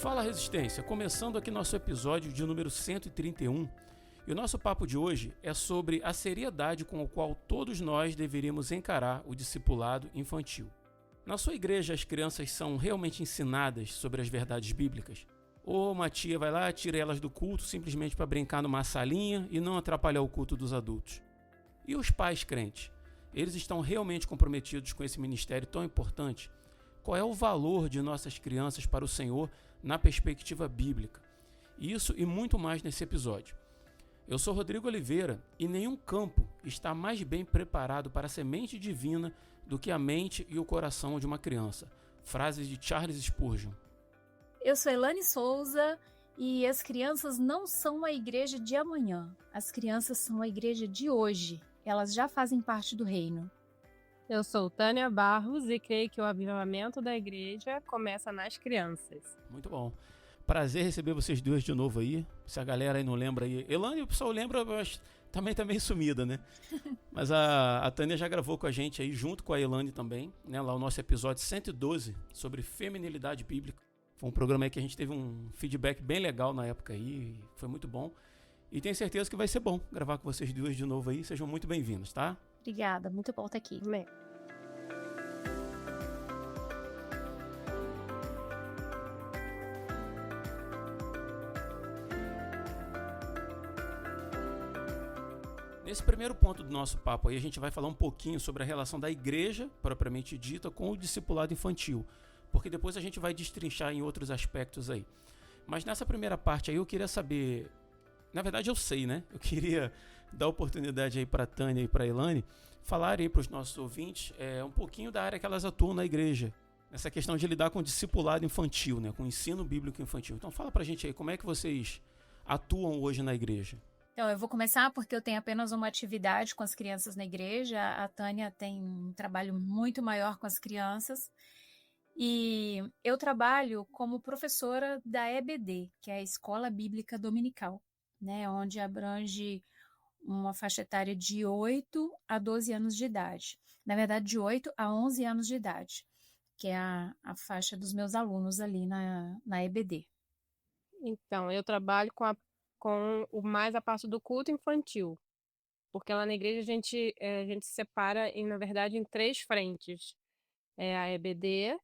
Fala Resistência, começando aqui nosso episódio de número 131, e o nosso papo de hoje é sobre a seriedade com a qual todos nós deveríamos encarar o discipulado infantil. Na sua igreja, as crianças são realmente ensinadas sobre as verdades bíblicas? Ou uma tia vai lá, tira elas do culto simplesmente para brincar numa salinha e não atrapalhar o culto dos adultos? E os pais crentes? Eles estão realmente comprometidos com esse ministério tão importante? Qual é o valor de nossas crianças para o Senhor na perspectiva bíblica? Isso e muito mais nesse episódio. Eu sou Rodrigo Oliveira e nenhum campo está mais bem preparado para a semente divina do que a mente e o coração de uma criança. Frases de Charles Spurgeon. Eu sou Elane Souza e as crianças não são a igreja de amanhã. As crianças são a igreja de hoje. Elas já fazem parte do reino. Eu sou Tânia Barros e creio que o avivamento da igreja começa nas crianças. Muito bom. Prazer receber vocês duas de novo aí. Se a galera aí não lembra aí. Elane, o pessoal lembra, mas também tá meio sumida, né? Mas a Tânia já gravou com a gente aí, junto com a Elane também, né? Lá o nosso episódio 112 sobre feminilidade bíblica. Foi um programa aí que a gente teve um feedback bem legal na época aí. Foi muito bom. E tenho certeza que vai ser bom gravar com vocês duas de novo aí. Sejam muito bem-vindos, tá? Obrigada, muito bom estar aqui. Amém. Nesse primeiro ponto do nosso papo aí, a gente vai falar um pouquinho sobre a relação da igreja, propriamente dita, com o discipulado infantil, porque depois a gente vai destrinchar em outros aspectos aí. Mas nessa primeira parte aí eu queria saber, na verdade eu sei, né? Eu queria dar oportunidade aí para a Tânia e para a Elane falarem aí para os nossos ouvintes um pouquinho da área que elas atuam na igreja, essa questão de lidar com o discipulado infantil, né? Com o ensino bíblico infantil. Então fala pra gente aí, como é que vocês atuam hoje na igreja? Então, eu vou começar porque eu tenho apenas uma atividade com as crianças na igreja. A Tânia tem um trabalho muito maior com as crianças. E eu trabalho como professora da EBD, que é a Escola Bíblica Dominical, né, onde abrange uma faixa etária de 8 a 12 anos de idade. Na verdade, de 8 a 11 anos de idade, que é a faixa dos meus alunos ali na EBD. Então, eu trabalho com mais a parte do culto infantil, porque lá na igreja a gente se separa, na verdade, em 3 frentes. É a EBD,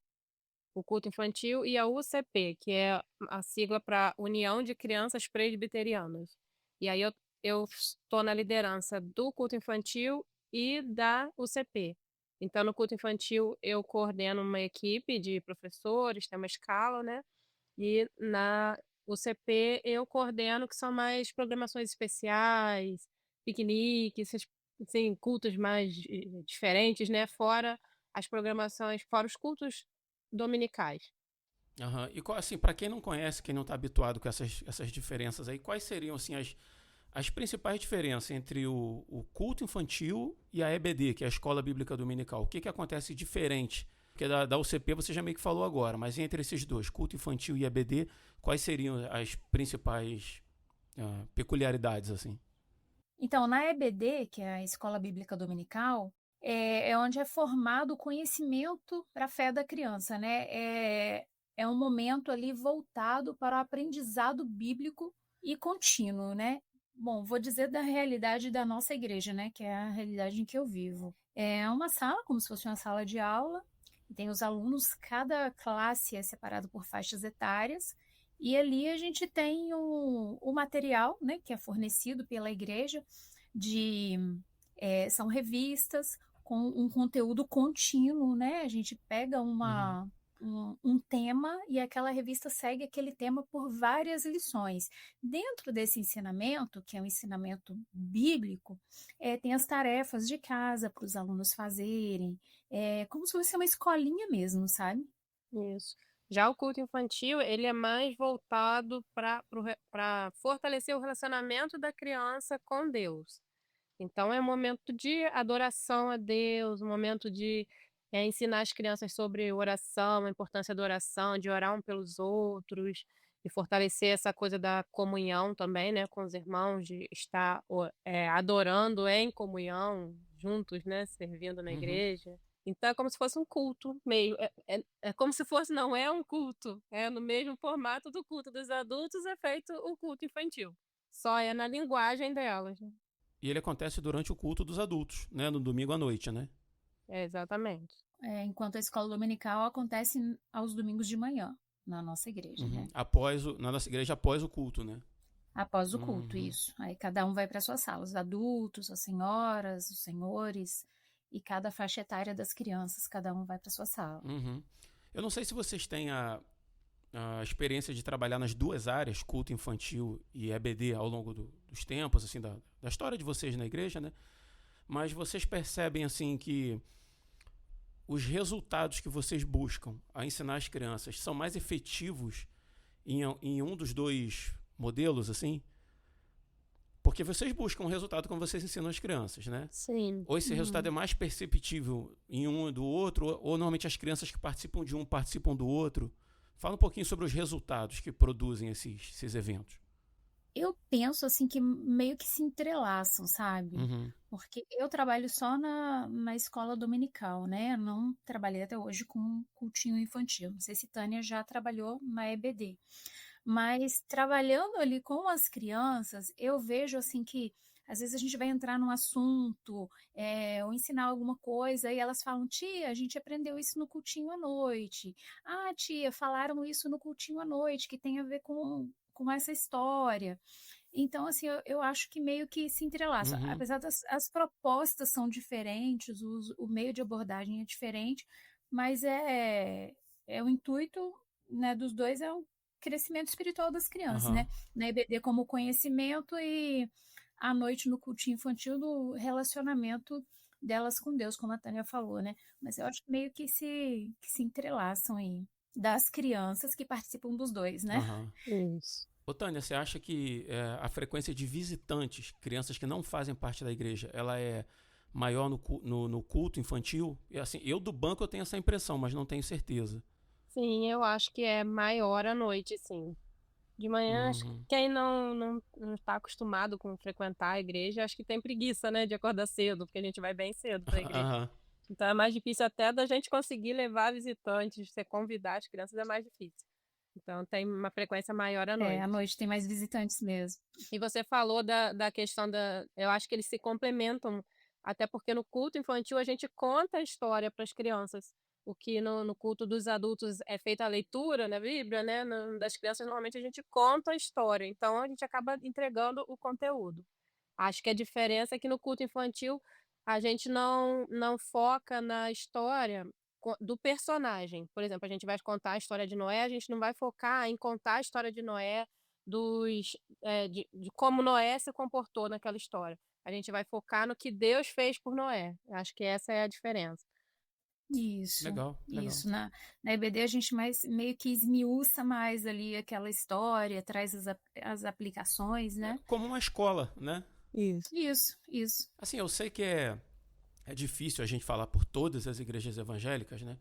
o culto infantil e a UCP, que é a sigla para União de Crianças Presbiterianas. E aí eu estou na liderança do culto infantil e da UCP. Então, no culto infantil, eu coordeno uma equipe de professores, tem uma escala, né? E na UCP eu coordeno, que são mais programações especiais, piqueniques, assim, cultos mais diferentes, né? Fora as programações, fora os cultos dominicais. Uhum. E assim, para quem não conhece, quem não está habituado com essas diferenças aí, quais seriam assim as principais diferenças entre o culto infantil e a EBD, que é a Escola Bíblica Dominical? O que acontece diferente? Porque da UCP você já meio que falou agora, mas entre esses dois, culto infantil e EBD, quais seriam as principais peculiaridades, assim? Então, na EBD, que é a Escola Bíblica Dominical, é onde é formado o conhecimento para a fé da criança, né? É um momento ali voltado para o aprendizado bíblico e contínuo, né? Bom, vou dizer da realidade da nossa igreja, né? Que é a realidade em que eu vivo. É uma sala, como se fosse uma sala de aula, tem os alunos, cada classe é separado por faixas etárias, e ali a gente tem o material, né, que é fornecido pela igreja, são revistas com um conteúdo contínuo, né? A gente pega um tema e aquela revista segue aquele tema por várias lições. Dentro desse ensinamento, que é um ensinamento bíblico, tem as tarefas de casa para os alunos fazerem, como se fosse uma escolinha mesmo, sabe? Isso. Já o culto infantil, ele é mais voltado para fortalecer o relacionamento da criança com Deus. Então, é um momento de adoração a Deus, um momento de ensinar as crianças sobre oração, a importância da oração, de orar um pelos outros, de fortalecer essa coisa da comunhão também, né, com os irmãos, de estar adorando em comunhão, juntos, né, servindo na Uhum. igreja. Então é como se fosse um culto meio, é como se fosse, não é um culto, é no mesmo formato do culto dos adultos, é feito o culto infantil. Só é na linguagem delas, né. E ele acontece durante o culto dos adultos, né? No domingo à noite, né? É, exatamente. Enquanto a escola dominical acontece aos domingos de manhã, na nossa igreja, Uhum. né? Na nossa igreja, após o culto, né? Após o culto, Uhum. isso. Aí cada um vai para suas salas, os adultos, as senhoras, os senhores, e cada faixa etária das crianças, cada um vai para sua sala. Uhum. Eu não sei se vocês têm a experiência de trabalhar nas duas áreas, culto infantil e EBD, ao longo dos tempos, assim, da história de vocês na igreja, né? Mas vocês percebem, assim, que os resultados que vocês buscam a ensinar as crianças são mais efetivos em um dos dois modelos, assim? Porque vocês buscam o resultado quando vocês ensinam as crianças, né? Sim. Ou esse resultado é mais perceptível em um e do outro, ou normalmente as crianças que participam de um participam do outro. Fala um pouquinho sobre os resultados que produzem esses eventos. Eu penso assim que meio que se entrelaçam, sabe? Uhum. Porque eu trabalho só na escola dominical, né? Não trabalhei até hoje com cultinho infantil. Não sei se Tânia já trabalhou na EBD. Mas trabalhando ali com as crianças, eu vejo assim que às vezes a gente vai entrar num assunto, ou ensinar alguma coisa, e elas falam, tia, a gente aprendeu isso no cultinho à noite. Ah, tia, falaram isso no cultinho à noite, que tem a ver com essa história. Então, assim, eu acho que meio que se entrelaça. Uhum. Apesar as propostas são diferentes, o meio de abordagem é diferente, mas é o intuito, né, dos dois é o crescimento espiritual das crianças, Uhum. né? Na EBD como conhecimento e à noite no cultinho infantil do relacionamento delas com Deus, como a Tânia falou, né? Mas eu acho que meio que se entrelaçam aí, das crianças que participam dos dois, né? Uhum. Isso. Ô, Tânia, você acha que a frequência de visitantes, crianças que não fazem parte da igreja, ela é maior no culto infantil? E, assim, eu do banco eu tenho essa impressão, mas não tenho certeza. Sim, eu acho que é maior à noite, sim. De manhã, acho que Uhum. quem não está acostumado com frequentar a igreja, acho que tem preguiça, né, de acordar cedo, porque a gente vai bem cedo para a igreja. Aham. Então é mais difícil até da gente conseguir levar visitantes, você convidar as crianças é mais difícil. Então tem uma frequência maior à À noite. noite tem mais visitantes mesmo. E você falou da questão da. Eu acho que eles se complementam, até porque no culto infantil a gente conta a história para as crianças. O que no culto dos adultos é feita a leitura na Bíblia, né? Das crianças, normalmente a gente conta a história. Então a gente acaba entregando o conteúdo. Acho que a diferença é que no culto infantil a gente não foca na história do personagem. Por exemplo, a gente vai contar a história de Noé, a gente não vai focar em contar a história de Noé, de como Noé se comportou naquela história. A gente vai focar no que Deus fez por Noé. Acho que essa é a diferença. Isso, Legal, legal. isso. Na EBD a gente meio que esmiuça mais ali aquela história, traz as aplicações, É né? como uma escola, né? Isso. Isso. Assim, eu sei que é difícil a gente falar por todas as igrejas evangélicas, né?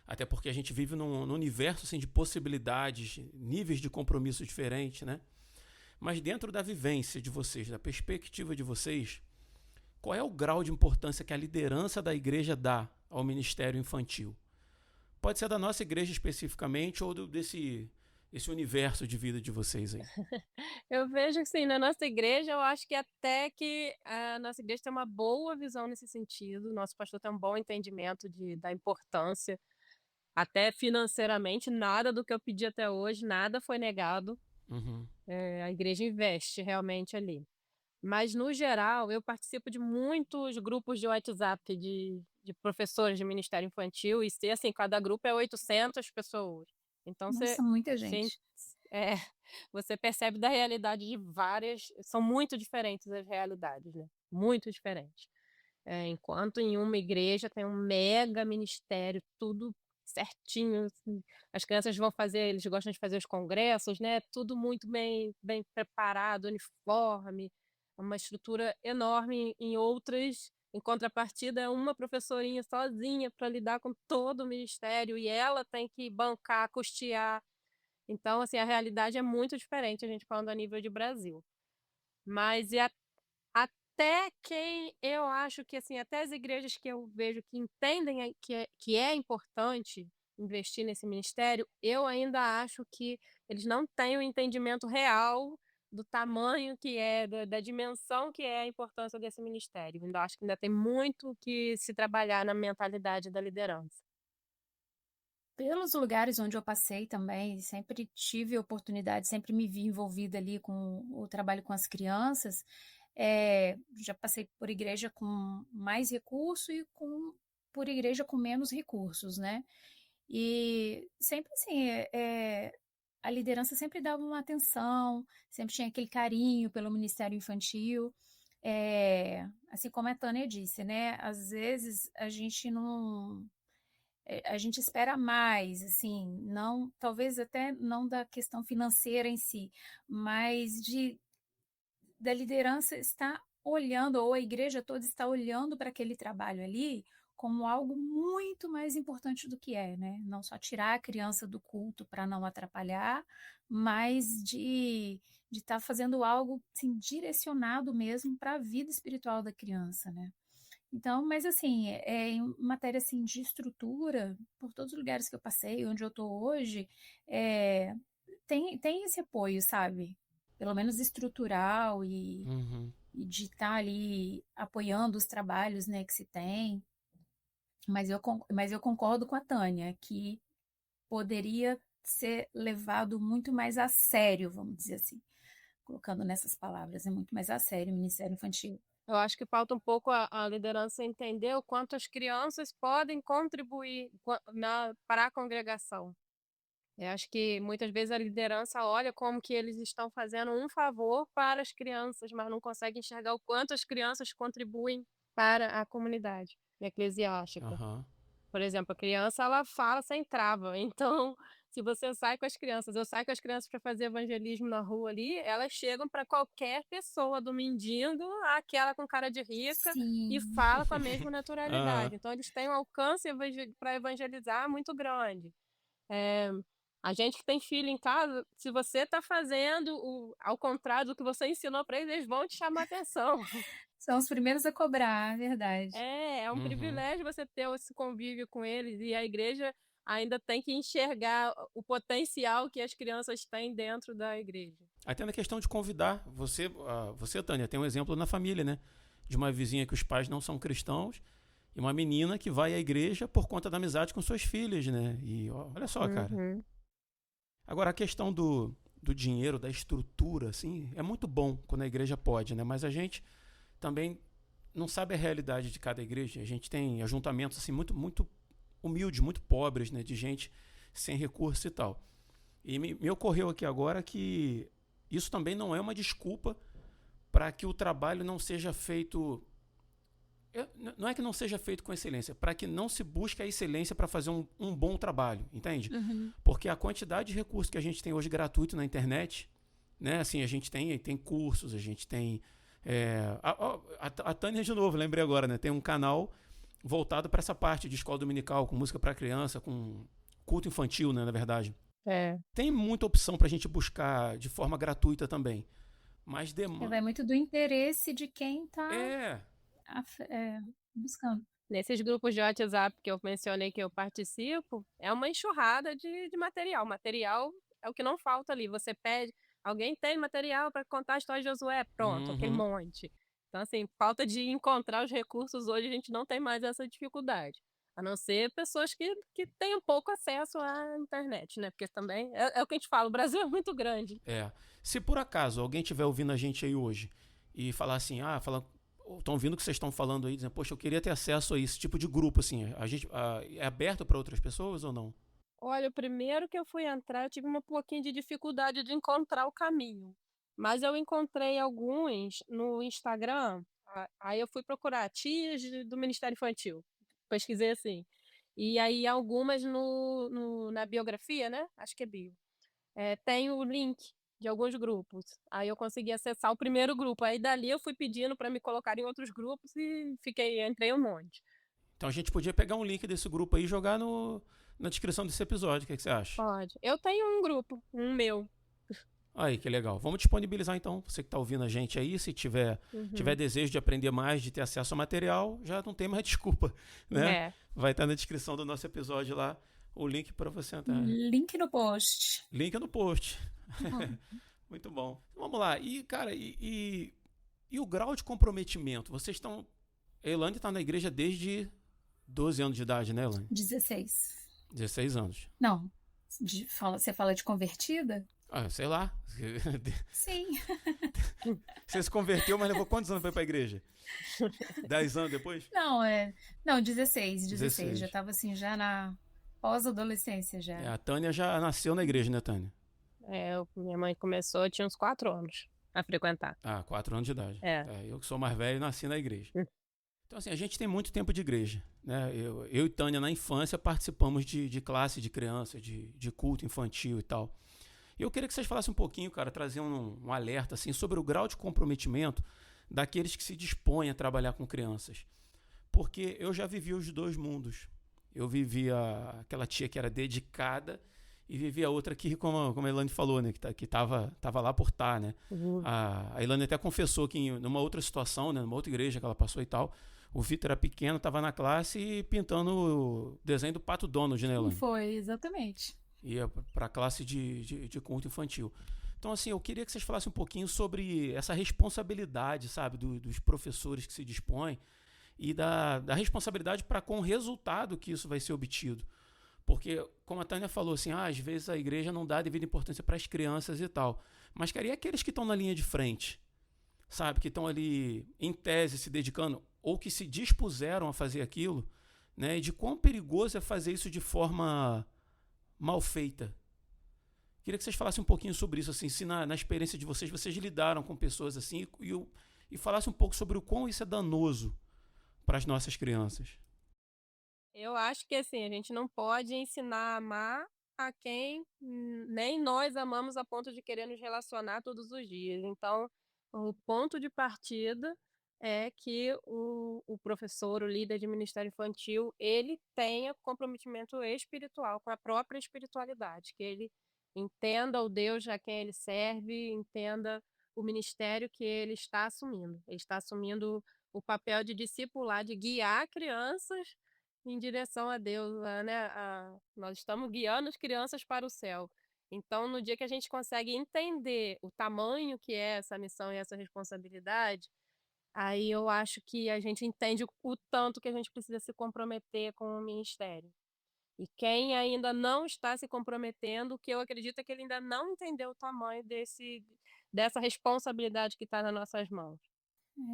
Até porque a gente vive num universo assim, de possibilidades, níveis de compromisso diferentes, né? Mas dentro da vivência de vocês, da perspectiva de vocês, qual é o grau de importância que a liderança da igreja dá ao ministério infantil? Pode ser da nossa igreja especificamente ou esse universo de vida de vocês aí. Eu vejo assim, na nossa igreja, eu acho que até que a nossa igreja tem uma boa visão nesse sentido. Nosso pastor tem um bom entendimento da importância, até financeiramente, nada do que eu pedi até hoje, nada foi negado. Uhum. A igreja investe realmente ali. Mas, no geral, eu participo de muitos grupos de WhatsApp de professores de ministério infantil, e se assim, cada grupo é 800 pessoas. Então Nossa, muita gente, gente. é, você percebe da realidade de várias, são muito diferentes as realidades, né? Muito diferentes. Enquanto em uma igreja tem um mega ministério, tudo certinho, assim, as crianças vão fazer, eles gostam de fazer os congressos, né? Tudo muito bem preparado, uniforme, uma estrutura enorme. Em outras, em contrapartida, é uma professorinha sozinha para lidar com todo o ministério e ela tem que bancar, custear. Então, assim, a realidade é muito diferente, a gente falando a nível de Brasil. Mas Até quem eu acho que, assim, até as igrejas que eu vejo que entendem que é importante investir nesse ministério, eu ainda acho que eles não têm o entendimento real do tamanho que é, da dimensão que é a importância desse ministério. Ainda acho que ainda tem muito que se trabalhar na mentalidade da liderança. Pelos lugares onde eu passei também, sempre tive oportunidade, sempre me vi envolvida ali com o trabalho com as crianças. Já passei por igreja com mais recurso e por igreja com menos recursos, né? E sempre assim, a liderança sempre dava uma atenção, sempre tinha aquele carinho pelo Ministério Infantil. Assim como a Tânia disse, né? Às vezes a gente não a gente espera mais, assim, não, talvez até não da questão financeira em si, mas da liderança estar olhando, ou a igreja toda está olhando para aquele trabalho ali como algo muito mais importante do que é, né? Não só tirar a criança do culto para não atrapalhar, mas de estar fazendo algo assim, direcionado mesmo para a vida espiritual da criança, né? Então, mas assim, em matéria assim, de estrutura, por todos os lugares que eu passei, onde eu estou hoje, é, tem esse apoio, sabe? Pelo menos estrutural Uhum. e de estar ali apoiando os trabalhos, né, que se tem. Mas eu concordo com a Tânia, que poderia ser levado muito mais a sério, vamos dizer assim, colocando nessas palavras, é muito mais a sério o Ministério Infantil. Eu acho que falta um pouco a liderança entender o quanto as crianças podem contribuir para a congregação. Eu acho que muitas vezes a liderança olha como que eles estão fazendo um favor para as crianças, mas não consegue enxergar o quanto as crianças contribuem para a comunidade eclesiástica. Aham. Por exemplo, a criança ela fala sem trava, então se você sai com as crianças, eu saio com as crianças para fazer evangelismo na rua ali, elas chegam para qualquer pessoa, do mendigo àquela com cara de rica, e Sim, fala com a mesma Aham. naturalidade. Então eles têm um alcance para evangelizar muito grande. Eh, a gente que tem filho em casa, se você está fazendo ao contrário do que você ensinou para eles, eles vão te chamar atenção. são os primeiros a cobrar, é verdade. É um Uhum. privilégio você ter esse convívio com eles, e a igreja ainda tem que enxergar o potencial que as crianças têm dentro da igreja. Até na questão de convidar, você, Tânia, tem um exemplo na família, né? De uma vizinha que os pais não são cristãos e uma menina que vai à igreja por conta da amizade com suas filhas, né? E olha só, cara. Uhum. Agora, a questão do dinheiro, da estrutura, assim, é muito bom quando a igreja pode, né? Mas a gente também não sabe a realidade de cada igreja. A gente tem ajuntamentos, assim, muito humildes, muito pobres, né? De gente sem recurso e tal. E me ocorreu aqui agora que isso também não é uma desculpa para que o trabalho não seja feito. Não é que não seja feito com excelência, para que não se busque a excelência para fazer um bom trabalho, entende? Uhum. Porque a quantidade de recursos que a gente tem hoje gratuito na internet, né? Assim, a gente tem cursos, a gente tem. A Tânia, de novo, lembrei agora, né? Tem um canal voltado para essa parte de escola dominical, com música para criança, com culto infantil, né? Na verdade. É. Tem muita opção para a gente buscar de forma gratuita também. Mas Vai muito do interesse de quem está É. buscando. Nesses grupos de WhatsApp que eu mencionei que eu participo, é uma enxurrada de material. Material é o que não falta ali. Você pede, alguém tem material para contar a história de Josué? Pronto, aquele Uhum. monte. Então, assim, falta de encontrar os recursos hoje, a gente não tem mais essa dificuldade. A não ser pessoas que têm pouco acesso à internet, né? Porque também é o que a gente fala, o Brasil é muito grande. É. Se por acaso alguém estiver ouvindo a gente aí hoje e falar assim, estão ouvindo o que vocês estão falando aí, dizendo, poxa, eu queria ter acesso a esse tipo de grupo, assim, é aberto para outras pessoas ou não? Olha, o primeiro que eu fui entrar, eu tive um pouquinho de dificuldade de encontrar o caminho. Mas eu encontrei alguns no Instagram. Aí eu fui procurar tias do Ministério Infantil. Pesquisei assim. E aí algumas na biografia, né? Acho que é bio. Tem o link de alguns grupos. Aí eu consegui acessar o primeiro grupo. Aí dali eu fui pedindo para me colocar em outros grupos e entrei um monte. Então a gente podia pegar um link desse grupo aí e jogar na descrição desse episódio. O que você acha? Pode. Eu tenho um grupo, um meu. Aí, que legal. Vamos disponibilizar então, você que está ouvindo a gente aí, se tiver desejo de aprender mais, de ter acesso ao material, já não tem mais desculpa, né? Vai estar na descrição do nosso episódio lá, o link para você entrar. Link no post. Link no post. Muito bom. Vamos lá. E, cara, e o grau de comprometimento? Vocês estão... A Elaine está na igreja desde 12 anos de idade, né, Elaine? 16. 16 anos. Não. Você fala de convertida? Ah, sei lá. Sim. Você se converteu, mas levou quantos anos para ir para a igreja? 10 anos depois? Não, 16. Já estava assim, já na pós-adolescência já. A Tânia já nasceu na igreja, né, Tânia? Minha mãe começou, eu tinha uns 4 anos a frequentar. 4 anos de idade. Eu que sou mais velho, nasci na igreja. Então, assim, a gente tem muito tempo de igreja, né? Eu e Tânia, na infância, participamos de classe de criança, de culto infantil e tal. E eu queria que vocês falassem um pouquinho, cara, trazer um alerta, assim, sobre o grau de comprometimento daqueles que se dispõem a trabalhar com crianças. Porque eu já vivi os dois mundos. Eu vivia aquela tia que era dedicada e vivia outra que, como a Elaine falou, né, que tava lá por estar, né? A Elaine até confessou que numa outra situação, né, numa outra igreja que ela passou e tal, o Vitor era pequeno, estava na classe e pintando o desenho do Pato Donald, né, Elaine? Foi, exatamente. Ia para a classe de culto infantil. Então, assim, eu queria que vocês falassem um pouquinho sobre essa responsabilidade, sabe, dos professores que se dispõem e da responsabilidade para com o resultado que isso vai ser obtido. Porque, como a Tânia falou, assim, às vezes a igreja não dá devida importância para as crianças e tal. Mas, cara, e aqueles que estão na linha de frente? Sabe, que estão ali, em tese, se dedicando, ou que se dispuseram a fazer aquilo, né? E de quão perigoso é fazer isso de forma mal feita. Queria que vocês falassem um pouquinho sobre isso, assim, se na experiência de vocês lidaram com pessoas assim e falassem um pouco sobre o quão isso é danoso para as nossas crianças. Eu acho que, assim, a gente não pode ensinar a amar a quem nem nós amamos a ponto de querer nos relacionar todos os dias. Então, o ponto de partida é que o professor, o líder de ministério infantil, ele tenha comprometimento espiritual com a própria espiritualidade, que ele entenda o Deus a quem ele serve, entenda o ministério que ele está assumindo. Ele está assumindo o papel de discipular, de guiar crianças em direção a Deus, né? Nós estamos guiando as crianças para o céu. Então, no dia que a gente consegue entender o tamanho que é essa missão e essa responsabilidade, aí eu acho que a gente entende o tanto que a gente precisa se comprometer com o ministério. E quem ainda não está se comprometendo, o que eu acredito é que ele ainda não entendeu o tamanho dessa responsabilidade que está nas nossas mãos.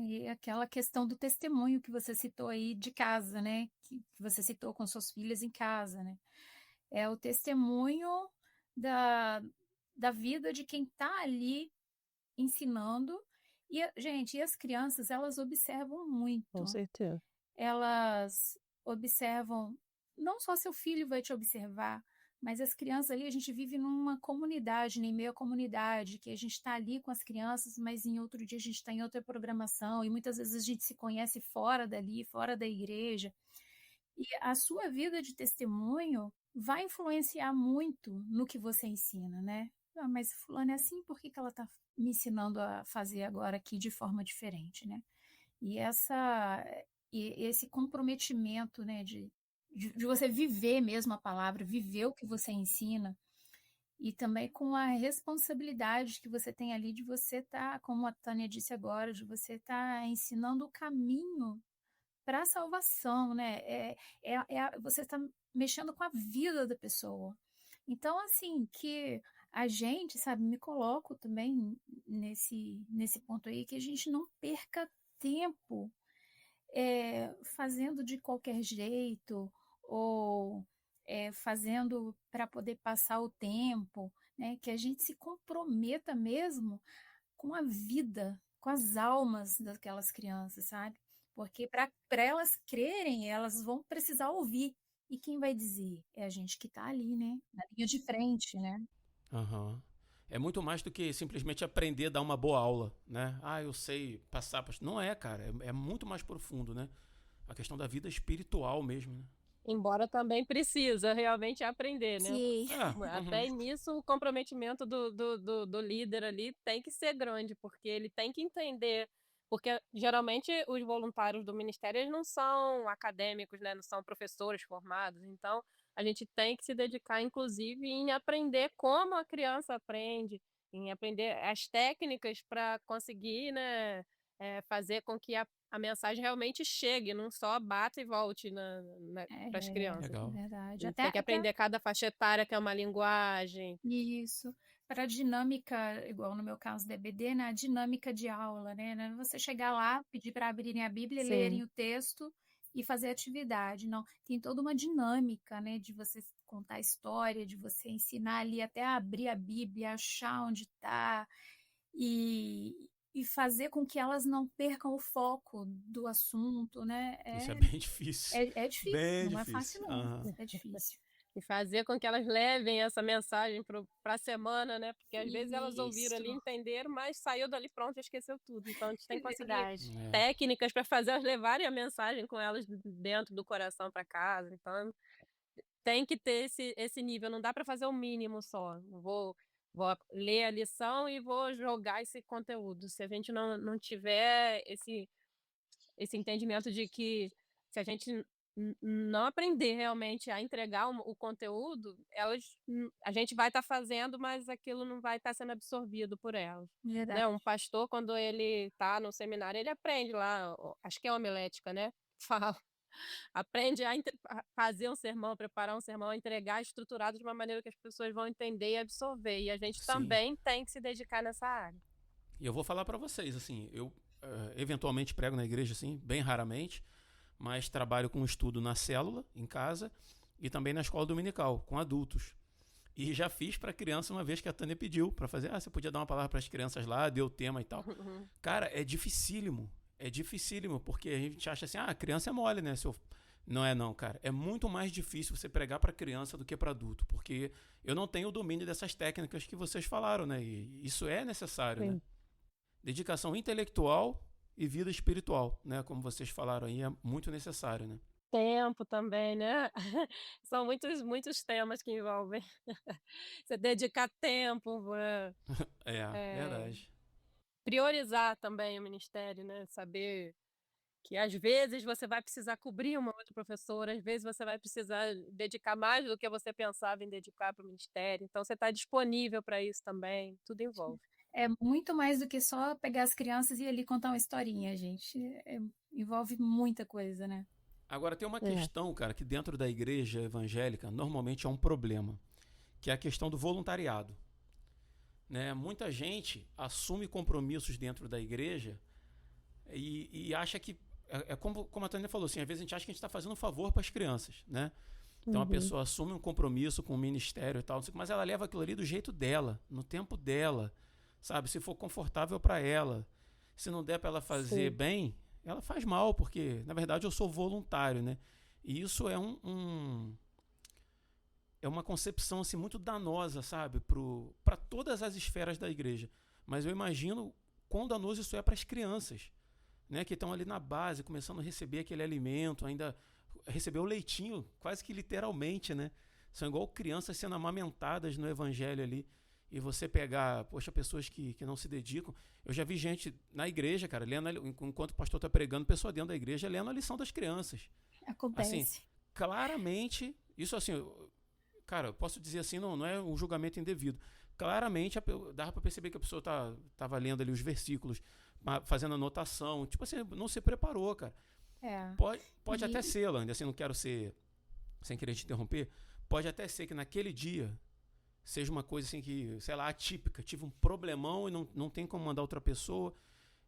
E aquela questão do testemunho que você citou aí de casa, né? Que você citou com suas filhas em casa, né? É o testemunho da vida de quem está ali ensinando. E, gente, e as crianças, elas observam muito. Com certeza. Elas observam, não só seu filho vai te observar, mas as crianças ali, a gente vive numa comunidade, em meio à comunidade, que a gente está ali com as crianças, mas em outro dia a gente está em outra programação, e muitas vezes a gente se conhece fora dali, fora da igreja. E a sua vida de testemunho vai influenciar muito no que você ensina, né? Mas fulano é assim, por que ela está me ensinando a fazer agora aqui de forma diferente, né? E esse comprometimento, né, de você viver mesmo a palavra, viver o que você ensina, e também com a responsabilidade que você tem ali de você estar, como a Tânia disse agora, de você estar ensinando o caminho para a salvação, né? Você está mexendo com a vida da pessoa. Então, assim, que a gente, sabe, me coloco também nesse ponto aí, que a gente não perca tempo fazendo de qualquer jeito, ou fazendo para poder passar o tempo, né? Que a gente se comprometa mesmo com a vida, com as almas daquelas crianças, sabe? Porque para elas crerem, elas vão precisar ouvir. E quem vai dizer? É a gente que está ali, né? Na linha de frente, né? Uhum. É muito mais do que simplesmente aprender a dar uma boa aula, né? Eu sei passar... Não é, cara. É muito mais profundo, né? A questão da vida espiritual mesmo, né? Embora também precisa realmente aprender, né? Sim. Até nisso, o comprometimento do líder ali tem que ser grande, porque ele tem que entender. Porque geralmente os voluntários do ministério eles não são acadêmicos, né? Não são professores formados. Então, a gente tem que se dedicar, inclusive, em aprender como a criança aprende, em aprender as técnicas para conseguir, né, fazer com que a mensagem realmente chegue, não só bata e volte para as É, crianças. é A verdade. gente tem que aprender cada faixa etária, que é uma linguagem. Isso. Para a dinâmica, igual no meu caso da EBD, né? A dinâmica de aula, né? Não é você chegar lá, pedir para abrirem a Bíblia, lerem Sim. o texto e fazer atividade. Não, tem toda uma dinâmica, né? De você contar a história, de você ensinar ali até a abrir a Bíblia, achar onde está e fazer com que elas não percam o foco do assunto, né? Isso é bem difícil. É difícil, Bem não é difícil. fácil não, é difícil. E fazer com que elas levem essa mensagem para a semana, né? Porque às vezes elas ouviram ali, Isso. entenderam, mas saiu dali pronto e esqueceu tudo. Então a gente tem que conseguir Verdade. técnicas para fazer elas levarem a mensagem com elas dentro do coração para casa. Então tem que ter esse nível, não dá para fazer o mínimo só. Vou ler a lição e vou jogar esse conteúdo. Se a gente não tiver esse entendimento de que se a gente não aprender realmente a entregar o conteúdo, a gente vai estar fazendo, mas aquilo não vai estar sendo absorvido por elas. Verdade. Né? Um pastor, quando ele está no seminário, ele aprende lá, acho que é homilética, né? Fala. Aprende a fazer um sermão, preparar um sermão, entregar estruturado de uma maneira que as pessoas vão entender e absorver. E a gente também tem que se dedicar nessa área. E eu vou falar para vocês, assim, eu eventualmente prego na igreja, assim, bem raramente, mas trabalho com estudo na célula, em casa, e também na escola dominical, com adultos. E já fiz para criança uma vez que a Tânia pediu para fazer, você podia dar uma palavra para as crianças lá, deu o tema e tal. Cara, é dificílimo, porque a gente acha assim, a criança é mole, né? Não é não, cara. É muito mais difícil você pregar para criança do que para adulto, porque eu não tenho o domínio dessas técnicas que vocês falaram, né? E isso é necessário, né? Dedicação intelectual e vida espiritual, né? Como vocês falaram aí, é muito necessário, né? Tempo também, né? São muitos temas que envolvem. Você dedicar tempo, Verdade. priorizar também o ministério, né? Saber que às vezes você vai precisar cobrir uma outra professora, às vezes você vai precisar dedicar mais do que você pensava em dedicar para o ministério. Então você está disponível para isso também, tudo envolve. É muito mais do que só pegar as crianças e ir ali contar uma historinha, gente. Envolve muita coisa, né? Agora tem uma questão, cara, que dentro da igreja evangélica normalmente é um problema, que é a questão do voluntariado. Né? Muita gente assume compromissos dentro da igreja e acha que, como a Tânia falou, assim, às vezes a gente acha que a gente está fazendo um favor para as crianças, né? Então a pessoa assume um compromisso com o ministério e tal, mas ela leva aquilo ali do jeito dela, no tempo dela, sabe? Se for confortável para ela, se não der para ela fazer bem, ela faz mal, porque na verdade eu sou voluntário, né? E isso é é uma concepção assim muito danosa, sabe, para todas as esferas da igreja. Mas eu imagino quão danoso isso é para as crianças, né, que estão ali na base, começando a receber aquele alimento, ainda receber o leitinho, quase que literalmente, né? São igual crianças sendo amamentadas no evangelho ali. E você pegar, poxa, pessoas que não se dedicam. Eu já vi gente na igreja, cara, lendo, enquanto o pastor está pregando, pessoa dentro da igreja lendo a lição das crianças. Acontece. Assim, claramente, isso assim, cara, eu posso dizer assim, não é um julgamento indevido. Claramente, dava para perceber que a pessoa estava lendo ali os versículos, fazendo anotação, tipo assim, não se preparou, cara. Pode até ser, Lândia, assim, não quero ser, sem querer te interromper, pode até ser que naquele dia seja uma coisa assim que, sei lá, atípica, tive um problemão e não tem como mandar outra pessoa.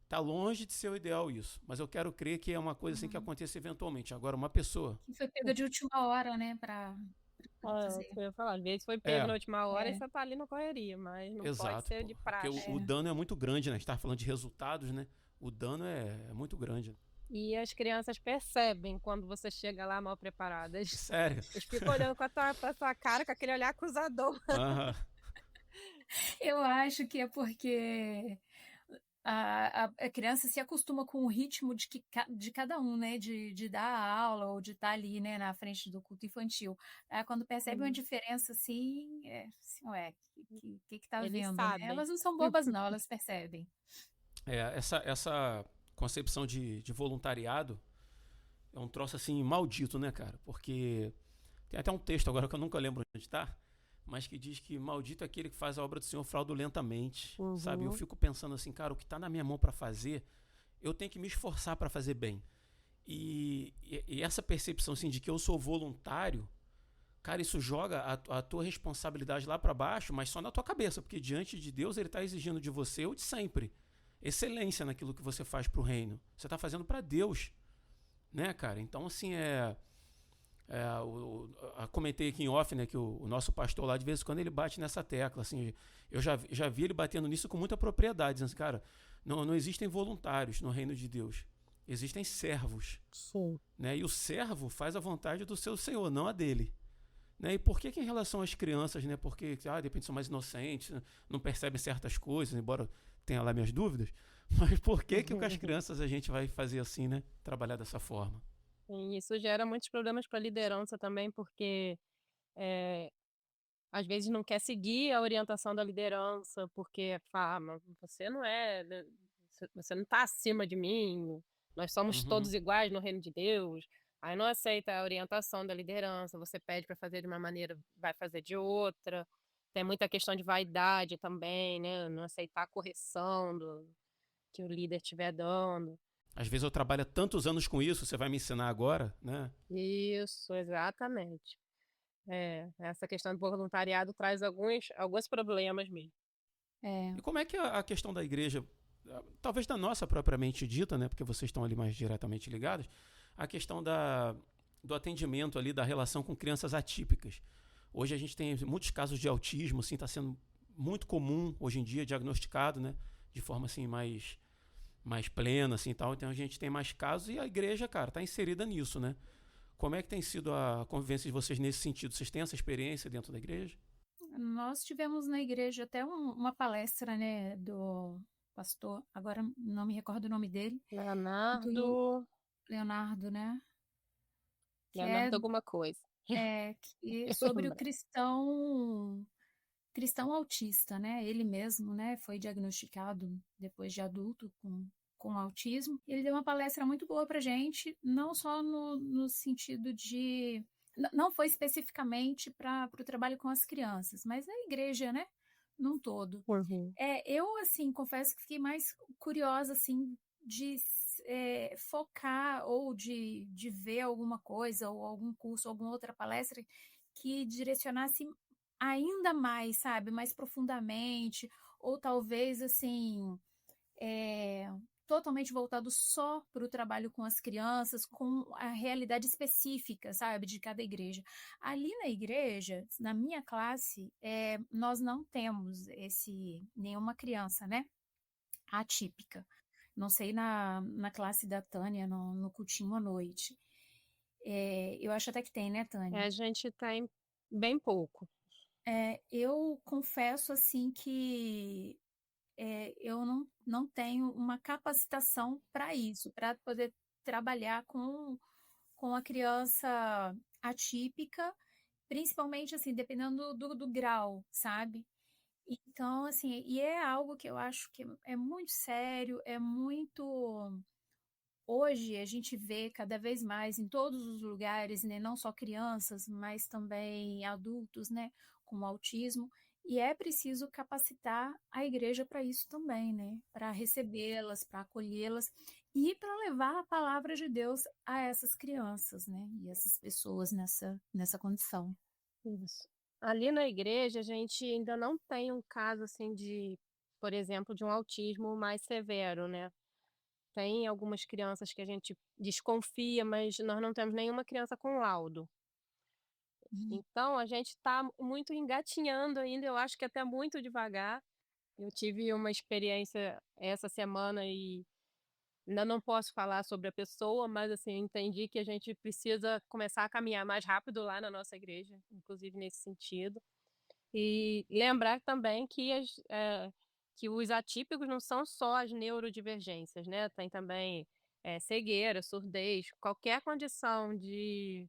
Tá longe de ser o ideal isso, mas eu quero crer que é uma coisa assim que aconteça eventualmente. Agora, uma pessoa... Que foi pega de última hora, né, pra fazer. Eu ia falar, às vezes foi pego na última hora e você tá ali na correria, mas não pode ser de prática. Porque o dano é muito grande, né? A gente tava falando de resultados, né? O dano é muito grande. E as crianças percebem quando você chega lá mal preparadas. Sério? Eles ficam olhando pra tua cara com aquele olhar acusador. Eu acho que é porque a criança se acostuma com o ritmo de cada um, né? De dar a aula ou de estar ali, né, na frente do culto infantil. Aí, quando percebe uma Hum, diferença assim, assim, ué, que tá Eles vendo, né? sabem. Elas não são bobas, não, elas percebem. Essa concepção de voluntariado é um troço assim maldito, né, cara? Porque tem até um texto agora que eu nunca lembro onde está, mas que diz que maldito é aquele que faz a obra do Senhor fraudulentamente, sabe? Eu Uhum. fico pensando assim, cara, o que está na minha mão para fazer, eu tenho que me esforçar para fazer bem. E essa percepção assim, de que eu sou voluntário, cara, isso joga a tua responsabilidade lá para baixo, mas só na tua cabeça, porque diante de Deus ele está exigindo de você o de sempre. Excelência naquilo que você faz para o reino. Você está fazendo para Deus, né, cara? Então, assim, comentei aqui em off, né, que o nosso pastor lá, de vez em quando, ele bate nessa tecla, assim, eu já vi ele batendo nisso com muita propriedade, dizendo assim, cara, não existem voluntários no reino de Deus, existem servos, Sim. né, e o servo faz a vontade do seu senhor, não a dele. Né? E por que em relação às crianças, né, porque, de repente são mais inocentes, não percebem certas coisas, embora tenha lá minhas dúvidas, mas por que com as crianças a gente vai fazer assim, né, trabalhar dessa forma? E isso gera muitos problemas para a liderança também, porque eh, às vezes não quer seguir a orientação da liderança, porque fala, mas você não é, né, você não está acima de mim, nós somos Uhum. todos iguais no reino de Deus. Aí não aceita a orientação da liderança, você pede para fazer de uma maneira, vai fazer de outra. Tem muita questão de vaidade também, né? Não aceitar a correção que o líder estiver dando. Às vezes eu trabalho há tantos anos com isso, você vai me ensinar agora, né? Isso, exatamente. Essa questão do voluntariado traz alguns problemas mesmo. É. E como é que a questão da igreja, talvez da nossa propriamente dita, né, porque vocês estão ali mais diretamente ligados, a questão do atendimento ali, da relação com crianças atípicas. Hoje a gente tem muitos casos de autismo, assim, está sendo muito comum hoje em dia, diagnosticado, né, de forma assim mais plena, assim, tal. Então a gente tem mais casos e a igreja, cara, está inserida nisso, né? Como é que tem sido a convivência de vocês nesse sentido? Vocês têm essa experiência dentro da igreja? Nós tivemos na igreja até uma palestra, né, do pastor, agora não me recordo o nome dele, do Leonardo, Leonardo, né? Que é, Leonardo alguma coisa. Eu sobre o lembro. cristão autista, né? Ele mesmo, né, foi diagnosticado depois de adulto com autismo. Ele deu uma palestra muito boa pra gente, não só no sentido de não foi especificamente para o trabalho com as crianças, mas na igreja, né? Num todo. Uhum. Eu, assim, confesso que fiquei mais curiosa, assim, de focar ou de ver alguma coisa, ou algum curso, alguma outra palestra que direcionasse ainda mais, sabe, mais profundamente, ou talvez, assim, é, totalmente voltado só para o trabalho com as crianças, com a realidade específica, sabe, de cada igreja. Ali na igreja, na minha classe, nós não temos nenhuma criança, né, atípica. Não sei na classe da Tânia, no cultinho à noite. Eu acho até que tem, né, Tânia? A gente tem bem pouco. Eu confesso, assim, que eu não tenho uma capacitação para isso, para poder trabalhar com a criança atípica, principalmente assim, dependendo do grau, sabe? Então, assim, e é algo que eu acho que é muito sério, é muito. Hoje a gente vê cada vez mais em todos os lugares, né, não só crianças, mas também adultos, né, com autismo, e é preciso capacitar a igreja para isso também, né, para recebê-las, para acolhê-las e para levar a palavra de Deus a essas crianças, né, e essas pessoas nessa condição. Isso. Ali na igreja, a gente ainda não tem um caso assim por exemplo, de um autismo mais severo, né? Tem algumas crianças que a gente desconfia, mas nós não temos nenhuma criança com laudo. Hum. Então, a gente está muito engatinhando ainda, eu acho que até muito devagar. Eu tive uma experiência essa semana e ainda não posso falar sobre a pessoa, mas assim, entendi que a gente precisa começar a caminhar mais rápido lá na nossa igreja, inclusive nesse sentido. E lembrar também que que os atípicos não são só as neurodivergências, né? Tem também cegueira, surdez, qualquer condição de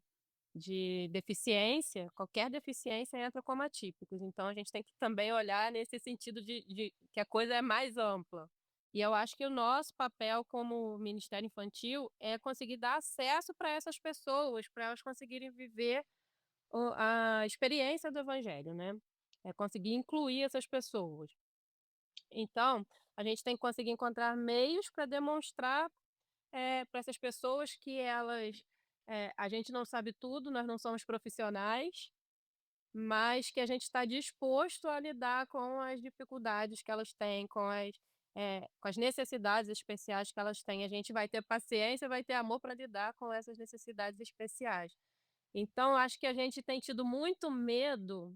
deficiência, qualquer deficiência entra como atípicos. Então, a gente tem que também olhar nesse sentido de que a coisa é mais ampla. E eu acho que o nosso papel como Ministério Infantil é conseguir dar acesso para essas pessoas, para elas conseguirem viver a experiência do Evangelho, né? É conseguir incluir essas pessoas. Então, a gente tem que conseguir encontrar meios para demonstrar para essas pessoas que a gente não sabe tudo, nós não somos profissionais, mas que a gente está disposto a lidar com as dificuldades que elas têm, com as necessidades especiais que elas têm. A gente vai ter paciência, vai ter amor para lidar com essas necessidades especiais. Então, acho que a gente tem tido muito medo,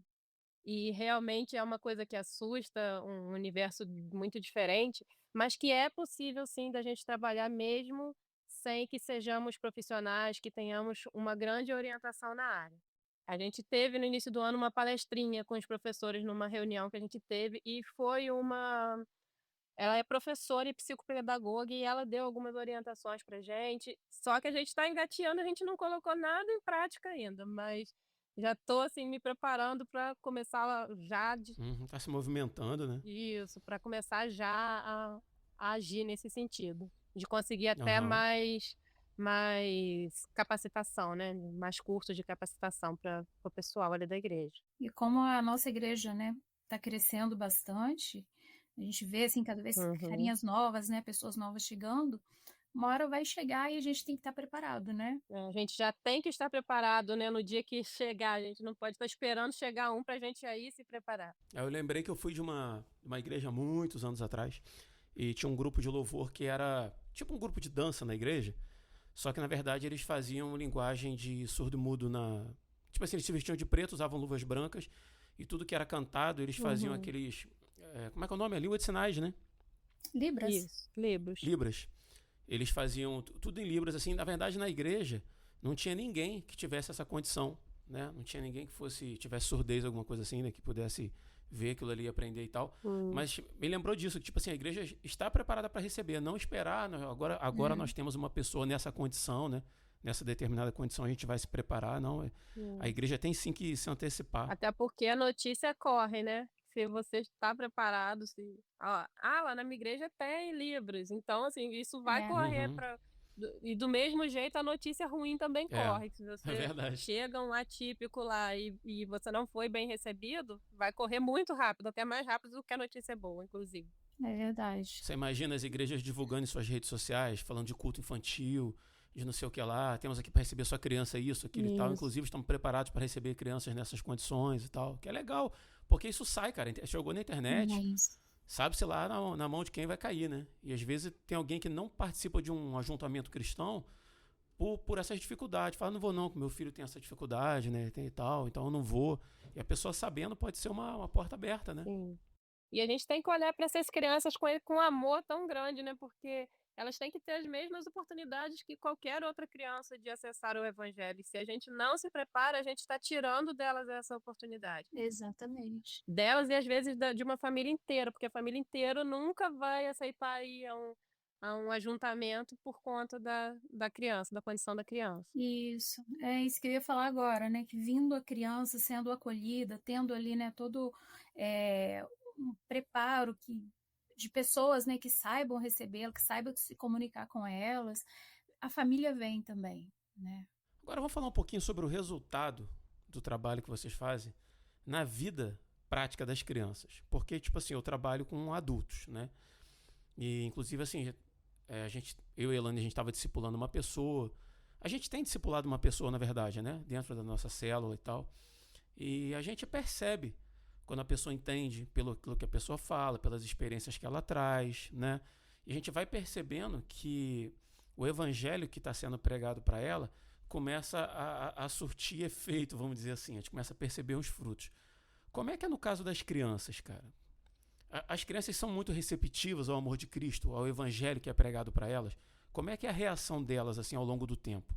e realmente é uma coisa que assusta, um universo muito diferente, mas que é possível sim da gente trabalhar mesmo sem que sejamos profissionais, que tenhamos uma grande orientação na área. A gente teve no início do ano uma palestrinha com os professores numa reunião que a gente teve e foi ela é professora e psicopedagoga e ela deu algumas orientações pra gente, só que a gente está engateando, a gente não colocou nada em prática ainda, mas já estou assim me preparando para começar já Tá se movimentando, né? isso, para começar já a agir nesse sentido, de conseguir até Aham. mais capacitação, né? Mais cursos de capacitação para o pessoal ali da igreja. E como a nossa igreja, né, está crescendo bastante, a gente vê assim cada vez Uhum. carinhas novas, né, pessoas novas chegando, uma hora vai chegar e a gente tem que estar preparado, né? A gente já tem que estar preparado, né? No dia que chegar, a gente não pode estar esperando chegar um para a gente aí se preparar. Eu lembrei que eu fui de uma igreja há muitos anos atrás e tinha um grupo de louvor que era tipo um grupo de dança na igreja, só que na verdade eles faziam linguagem de surdo-mudo na... Tipo assim, eles se vestiam de preto, usavam luvas brancas e tudo que era cantado eles faziam Uhum. aqueles... como é que é o nome? A língua de sinais, né? Libras. Isso, Libros. Libras. Eles faziam tudo em Libras, assim, na verdade na igreja não tinha ninguém que tivesse essa condição, né? Não tinha ninguém que tivesse surdez, alguma coisa assim, né? Que pudesse ver aquilo ali, aprender e tal. Mas me lembrou disso, que tipo assim, a igreja está preparada para receber, não esperar, agora nós temos uma pessoa nessa condição, né? Nessa determinada condição a gente vai se preparar, não. A igreja tem sim que se antecipar. Até porque a notícia corre, né? Se você está preparado, lá na minha igreja tem Libras. Então, assim, isso vai correr Uhum. E do mesmo jeito a notícia ruim também corre. Se É você verdade. chega um atípico lá e você não foi bem recebido, vai correr muito rápido, até mais rápido do que a notícia boa, inclusive. É verdade. Você imagina as igrejas divulgando em suas redes sociais, falando de culto infantil, de não sei o que lá, temos aqui para receber sua criança isso, aquilo e tal. Inclusive estamos preparados para receber crianças nessas condições e tal, que é legal, porque isso sai, cara, jogou na internet, sabe-se lá na mão de quem vai cair, né? E às vezes tem alguém que não participa de um ajuntamento cristão por essas dificuldades, fala, não vou não, que meu filho tem essa dificuldade, né, tem e tal, então eu não vou. E a pessoa sabendo pode ser uma porta aberta, né? Sim. E a gente tem que olhar para essas crianças com amor tão grande, né? Porque elas têm que ter as mesmas oportunidades que qualquer outra criança de acessar o Evangelho. E se a gente não se prepara, a gente está tirando delas essa oportunidade. Exatamente. Delas e às vezes de uma família inteira, porque a família inteira nunca vai aceitar ir a um ajuntamento por conta da criança, da condição da criança. Isso, é isso que eu ia falar agora, né? Que vindo a criança sendo acolhida, tendo ali, né, todo um preparo de pessoas, né, que saibam recebê-la, que saibam se comunicar com elas, a família vem também, né? Agora vamos falar um pouquinho sobre o resultado do trabalho que vocês fazem na vida prática das crianças. Porque, tipo assim, eu trabalho com adultos, né? E, inclusive, assim, eu e a Elane, a gente estava discipulando uma pessoa. A gente tem discipulado uma pessoa, na verdade, né? Dentro da nossa célula e tal. E a gente percebe quando a pessoa entende pelo que a pessoa fala, pelas experiências que ela traz, né? E a gente vai percebendo que o evangelho que está sendo pregado para ela começa a surtir efeito, vamos dizer assim. A gente começa a perceber os frutos. Como é que é no caso das crianças, cara? As crianças são muito receptivas ao amor de Cristo, ao evangelho que é pregado para elas. Como é que é a reação delas assim ao longo do tempo?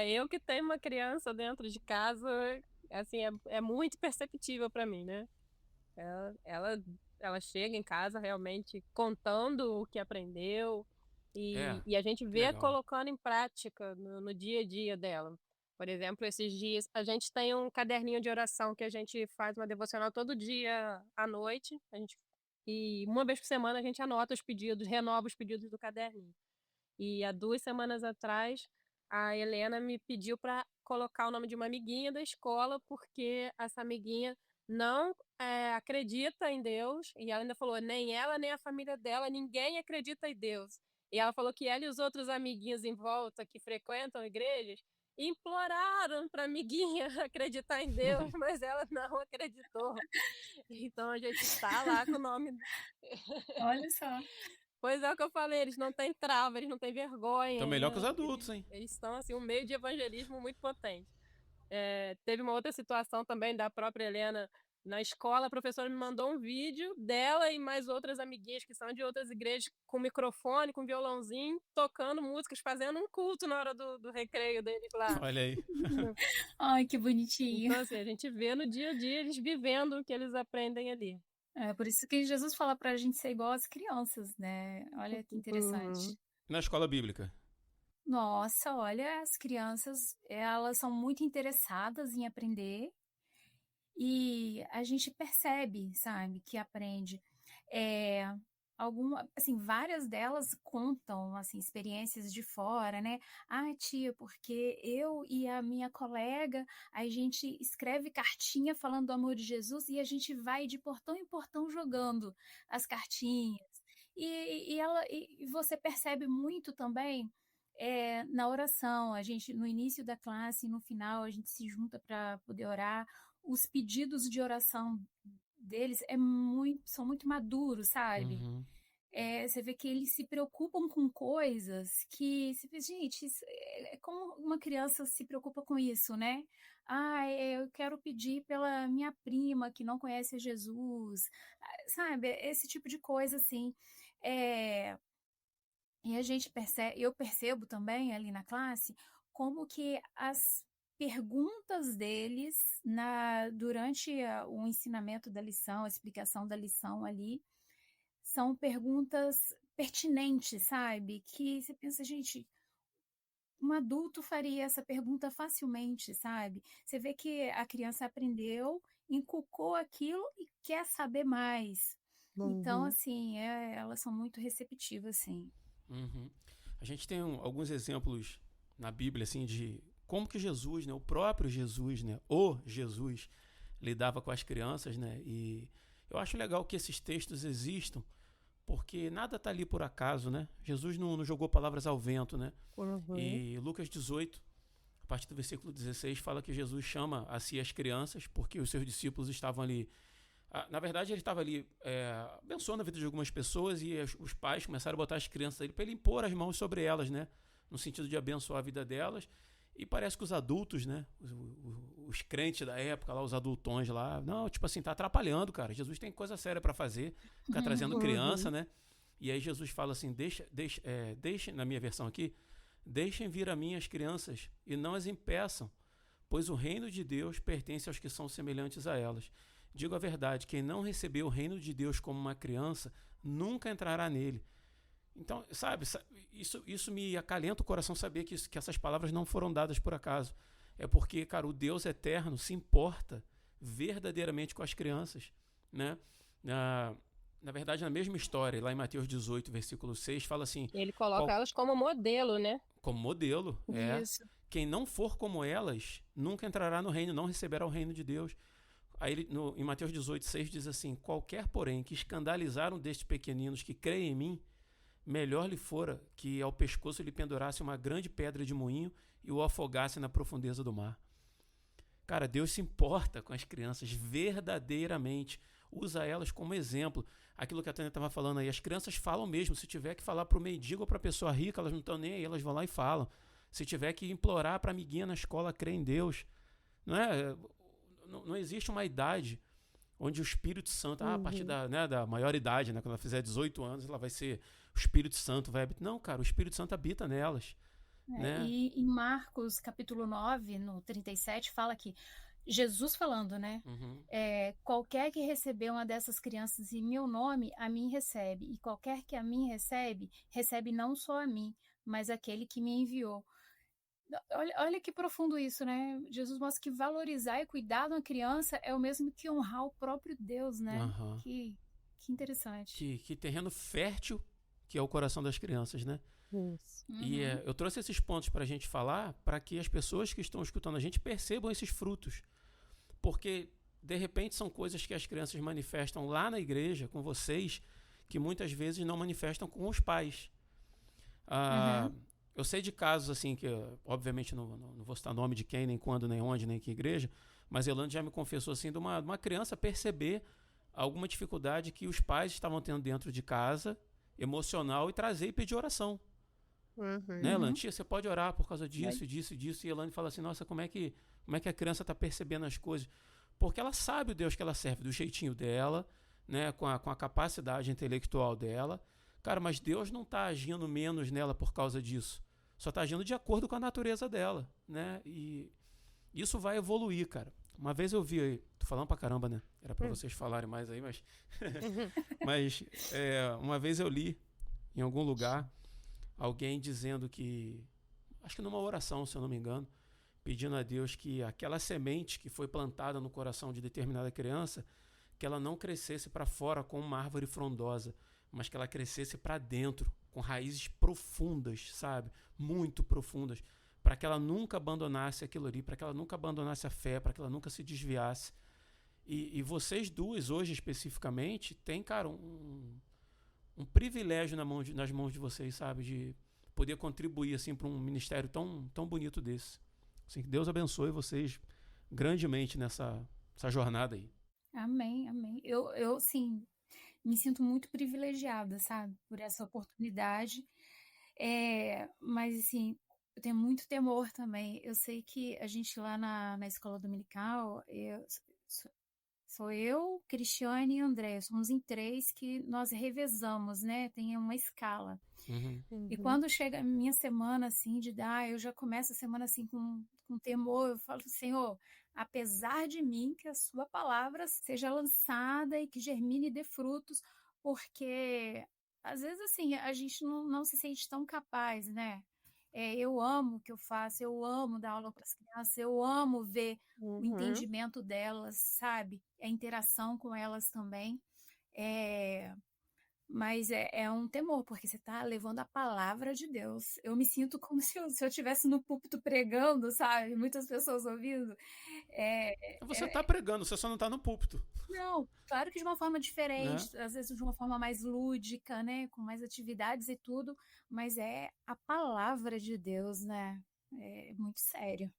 Eu que tenho uma criança dentro de casa, assim, é muito perceptível para mim, né? Ela ela chega em casa realmente contando o que aprendeu É, e a gente que vê legal. colocando em prática no dia a dia dela. Por exemplo, esses dias a gente tem um caderninho de oração que a gente faz uma devocional todo dia à noite. E uma vez por semana a gente anota os pedidos, renova os pedidos do caderninho. E há 2 semanas atrás, a Helena me pediu para colocar o nome de uma amiguinha da escola, porque essa amiguinha não acredita em Deus. E ela ainda falou, nem ela, nem a família dela, ninguém acredita em Deus. E ela falou que ela e os outros amiguinhos em volta que frequentam igrejas imploraram para a amiguinha acreditar em Deus, mas ela não acreditou. Então a gente está lá com o nome. Olha só. Pois é o que eu falei, eles não têm trava, eles não têm Então, vergonha, melhor que os né? adultos, hein? Eles estão, assim, um meio de evangelismo muito potente. Teve uma outra situação também da própria Helena na escola, a professora me mandou um vídeo dela e mais outras amiguinhas que são de outras igrejas com microfone, com violãozinho, tocando músicas, fazendo um culto na hora do recreio deles lá. Olha aí. Ai, que bonitinho. Então, assim, a gente vê no dia a dia eles vivendo o que eles aprendem ali. É por isso que Jesus fala pra gente ser igual às crianças, né? Olha que interessante. Uhum. Na escola bíblica. Nossa, olha, as crianças, elas são muito interessadas em aprender e a gente percebe, sabe, que aprende. É, assim, várias delas contam, assim, experiências de fora, né? Ah, tia, porque eu e a minha colega, a gente escreve cartinha falando do amor de Jesus e a gente vai de portão em portão jogando as cartinhas. E você percebe muito também na oração, a gente no início da classe e no final a gente se junta para poder orar. Os pedidos de oração deles são muito maduros, sabe? Uhum. Você vê que eles se preocupam com coisas que você vê, gente, como uma criança se preocupa com isso, né? Ah, eu quero pedir pela minha prima que não conhece Jesus, sabe? Esse tipo de coisa, assim. É, e a gente percebe, eu percebo também ali na classe como que as perguntas deles durante o ensinamento da lição, a explicação da lição ali, são perguntas pertinentes, sabe? Que você pensa, gente, um adulto faria essa pergunta facilmente, sabe? Você vê que a criança aprendeu, inculcou aquilo e quer saber mais. Então, Uhum. assim, elas são muito receptivas, sim. Uhum. A gente tem alguns exemplos na Bíblia, assim, de como que Jesus, né, o próprio Jesus, né, o Jesus, lidava com as crianças, né, e eu acho legal que esses textos existam, porque nada está ali por acaso, né, Jesus não jogou palavras ao vento, né, Uhum. e Lucas 18, a partir do versículo 16, fala que Jesus chama a si as crianças, porque os seus discípulos estavam ali. Na verdade, ele estava ali abençoando a vida de algumas pessoas e os pais começaram a botar as crianças ali para ele impor as mãos sobre elas, né? No sentido de abençoar a vida delas. E parece que os adultos, né? Os crentes da época, lá, os adultões lá, não, tipo assim, tá atrapalhando, cara. Jesus tem coisa séria para fazer, ficar trazendo criança, Uhum. né? E aí Jesus fala assim: deixem, na minha versão aqui, deixem vir a mim as crianças e não as impeçam, pois o reino de Deus pertence aos que são semelhantes a elas. Digo a verdade, quem não recebeu o reino de Deus como uma criança, nunca entrará nele. Então, sabe, isso me acalenta o coração saber que essas palavras não foram dadas por acaso. É porque, cara, o Deus eterno se importa verdadeiramente com as crianças, né? Na verdade, na mesma história, lá em Mateus 18, versículo 6, fala assim, Ele coloca qual, elas como modelo, né? como modelo, Isso. quem não for como elas, nunca entrará no reino, não receberá o reino de Deus. Aí em Mateus 18, 6 diz assim, qualquer, porém, que escandalizaram destes pequeninos que creem em mim, melhor lhe fora que ao pescoço lhe pendurasse uma grande pedra de moinho e o afogasse na profundeza do mar. Cara, Deus se importa com as crianças verdadeiramente. Usa elas como exemplo. Aquilo que a Tânia estava falando aí, as crianças falam mesmo. Se tiver que falar para o mendigo ou para a pessoa rica, elas não estão nem aí, elas vão lá e falam. Se tiver que implorar para a amiguinha na escola crer em Deus, não existe uma idade onde o Espírito Santo, a partir Uhum. da maior idade, né, quando ela fizer 18 anos, ela vai ser, o Espírito Santo vai habitar. Não, cara, o Espírito Santo habita nelas, né? E em Marcos, capítulo 9, no 37, fala que Jesus falando, né? Uhum. Qualquer que receber uma dessas crianças em meu nome, a mim recebe. E qualquer que a mim recebe, recebe não só a mim, mas aquele que me enviou. Olha que profundo isso, né? Jesus mostra que valorizar e cuidar de uma criança é o mesmo que honrar o próprio Deus, né? Aham. Que interessante. Que terreno fértil que é o coração das crianças, né? Isso. E Uhum. eu trouxe esses pontos para a gente falar, para que as pessoas que estão escutando a gente percebam esses frutos. Porque, de repente, são coisas que as crianças manifestam lá na igreja com vocês, que muitas vezes não manifestam com os pais. Ah, Uhum. eu sei de casos assim, que obviamente não vou citar nome de quem, nem quando, nem onde, nem que igreja, mas Elane já me confessou assim de uma criança perceber alguma dificuldade que os pais estavam tendo dentro de casa, emocional, e trazer e pedir oração. Né, Uhum. Elane? Uhum. Tia, você pode orar por causa disso, Verdade. disso, disso. E Elane fala assim, nossa, como é que a criança está percebendo as coisas? Porque ela sabe o Deus que ela serve, do jeitinho dela, né, com a capacidade intelectual dela. Cara, mas Deus não está agindo menos nela por causa disso. Só está agindo de acordo com a natureza dela, né? E isso vai evoluir, cara. Uma vez eu vi, tô falando pra caramba, né? Era pra Uhum. vocês falarem mais aí, mas Uhum. mas uma vez eu li em algum lugar alguém dizendo que, acho que numa oração, se eu não me engano, pedindo a Deus que aquela semente que foi plantada no coração de determinada criança, que ela não crescesse para fora como uma árvore frondosa, mas que ela crescesse para dentro, com raízes profundas, sabe? Muito profundas, para que ela nunca abandonasse aquilo ali, para que ela nunca abandonasse a fé, para que ela nunca se desviasse. E vocês duas, hoje especificamente, têm, cara, um privilégio nas mãos de vocês, sabe? De poder contribuir assim para um ministério tão bonito desse. Assim, que Deus abençoe vocês grandemente nessa jornada aí. Amém, amém. Sim, me sinto muito privilegiada, sabe, por essa oportunidade. Mas, assim, eu tenho muito temor também. Eu sei que a gente lá na escola dominical, sou eu, Cristiane e André, somos em três que nós revezamos, né? Tem uma escala. Uhum. E Uhum. quando chega a minha semana, assim, de dar, eu já começo a semana, assim, com temor. Eu falo, Senhor, apesar de mim, que a sua palavra seja lançada e que germine e dê frutos, porque às vezes, assim, a gente não se sente tão capaz, né? Eu amo o que eu faço, eu amo dar aula para as crianças, eu amo ver o Uhum. entendimento delas, sabe? A interação com elas também. É, mas é um temor, porque você está levando a palavra de Deus. Eu me sinto como se eu estivesse no púlpito pregando, sabe? Muitas pessoas ouvindo. É, Você está é, pregando, você só não está no púlpito, não, claro que de uma forma né? diferente, às vezes de uma forma mais lúdica, né? Com mais atividades e tudo, mas é a palavra de Deus, né? É muito sério.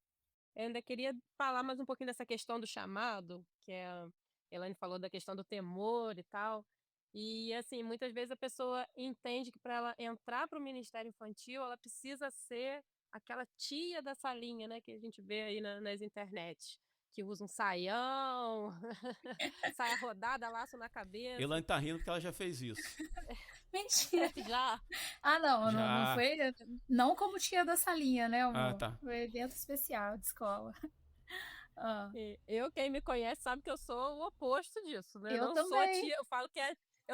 Eu ainda queria falar mais um pouquinho dessa questão do chamado, que a Elaine falou da questão do temor e tal. E, assim, muitas vezes a pessoa entende que para ela entrar para o Ministério Infantil, ela precisa ser aquela tia da salinha, né, que a gente vê aí nas internet, que usa um saião, saia rodada, laço na cabeça. Elaine tá rindo porque ela já fez isso. Mentira. Já. Ah, não Já. foi. Não como tia da salinha, né, Ah, amor? tá. Foi evento especial de escola. Ah, Quem me conhece, sabe que eu sou o oposto disso, né? Eu eu não sou a também. tia, eu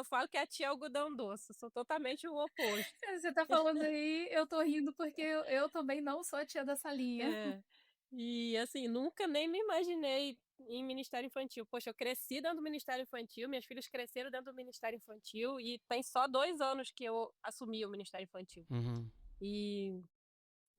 falo que é a tia algodão doce, sou totalmente o oposto. Você tá falando aí, eu tô rindo porque eu também não sou a tia da salinha. É. E assim, nunca nem me imaginei em Ministério Infantil. Poxa, eu cresci dentro do Ministério Infantil, minhas filhas cresceram dentro do Ministério Infantil e tem só 2 anos que eu assumi o Ministério Infantil. Uhum. E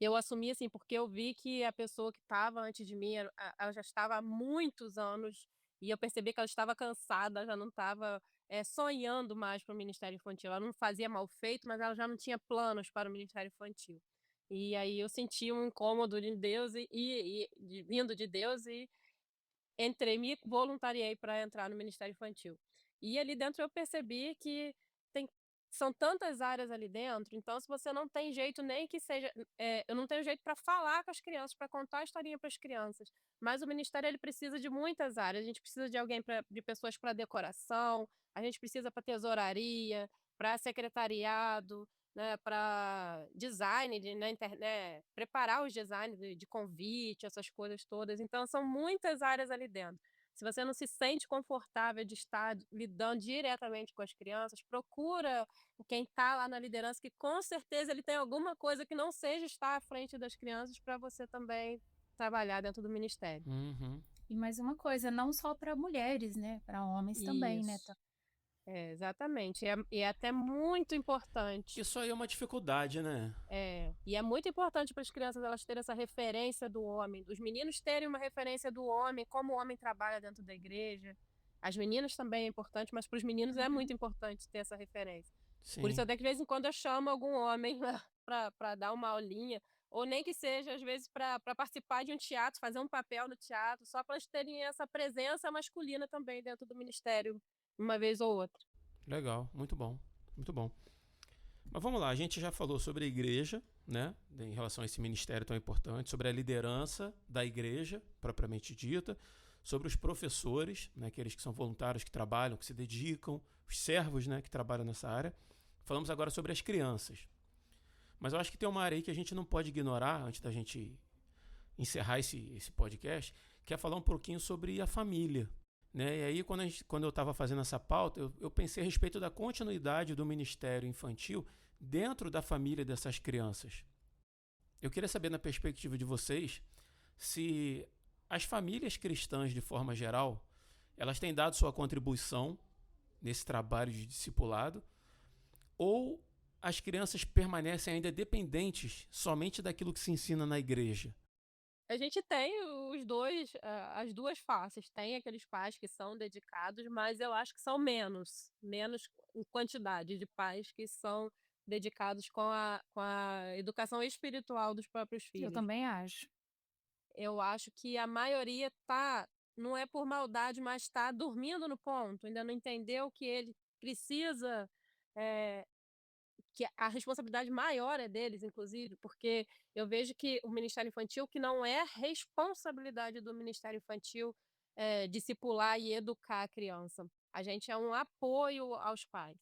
eu assumi assim, porque eu vi que a pessoa que estava antes de mim, ela já estava há muitos anos, e eu percebi que ela estava cansada, já não estava sonhando mais para o Ministério Infantil. Ela não fazia mal feito, mas ela já não tinha planos para o Ministério Infantil. E aí eu senti um incômodo de Deus vindo de Deus e entrei, me voluntariei para entrar no Ministério Infantil. E ali dentro eu percebi que tem, são tantas áreas ali dentro, então se você não tem jeito nem que seja, eu não tenho jeito para falar com as crianças, para contar a historinha para as crianças, mas o ministério ele precisa de muitas áreas, a gente precisa de alguém de pessoas para decoração, a gente precisa para tesouraria, para secretariado, né, para design na internet, preparar os designs de convite, essas coisas todas. Então, são muitas áreas ali dentro. Se você não se sente confortável de estar lidando diretamente com as crianças, procura quem está lá na liderança, que com certeza ele tem alguma coisa que não seja estar à frente das crianças, para você também trabalhar dentro do ministério. Uhum. E mais uma coisa, não só para mulheres, né? Para homens também, né? Isso. Exatamente. E é até muito importante. Isso aí é uma dificuldade, né? E é muito importante para as crianças elas terem essa referência do homem, os meninos terem uma referência do homem, como o homem trabalha dentro da igreja. As meninas também é importante, mas para os meninos é muito importante ter essa referência. Por isso, Sim. até que de vez em quando eu chamo algum homem para dar uma aulinha, ou nem que seja, às vezes, para participar de um teatro, fazer um papel no teatro, só para eles terem essa presença masculina também dentro do ministério, uma vez ou outra. Legal, muito bom. Muito bom. Mas vamos lá, a gente já falou sobre a igreja, né? Em relação a esse ministério tão importante, sobre a liderança da igreja, propriamente dita, sobre os professores, né? Aqueles que são voluntários, que trabalham, que se dedicam, os servos, né? Que trabalham nessa área. Falamos agora sobre as crianças. Mas eu acho que tem uma área aí que a gente não pode ignorar, antes da gente encerrar esse podcast, que é falar um pouquinho sobre a família. Né? E aí, quando eu estava fazendo essa pauta, eu pensei a respeito da continuidade do Ministério Infantil dentro da família dessas crianças. Eu queria saber, na perspectiva de vocês, se as famílias cristãs, de forma geral, elas têm dado sua contribuição nesse trabalho de discipulado, ou as crianças permanecem ainda dependentes somente daquilo que se ensina na igreja. A gente tem as duas faces. Tem aqueles pais que são dedicados, mas eu acho que são menos em quantidade de pais que são dedicados com a educação espiritual dos próprios Eu filhos. também acho. Eu acho que a maioria não é por maldade, mas está dormindo no ponto, ainda não entendeu que ele precisa, eh, que a responsabilidade maior é deles, inclusive, porque eu vejo que o Ministério Infantil, que não é responsabilidade do Ministério Infantil, discipular e educar a criança. A gente é um apoio aos pais.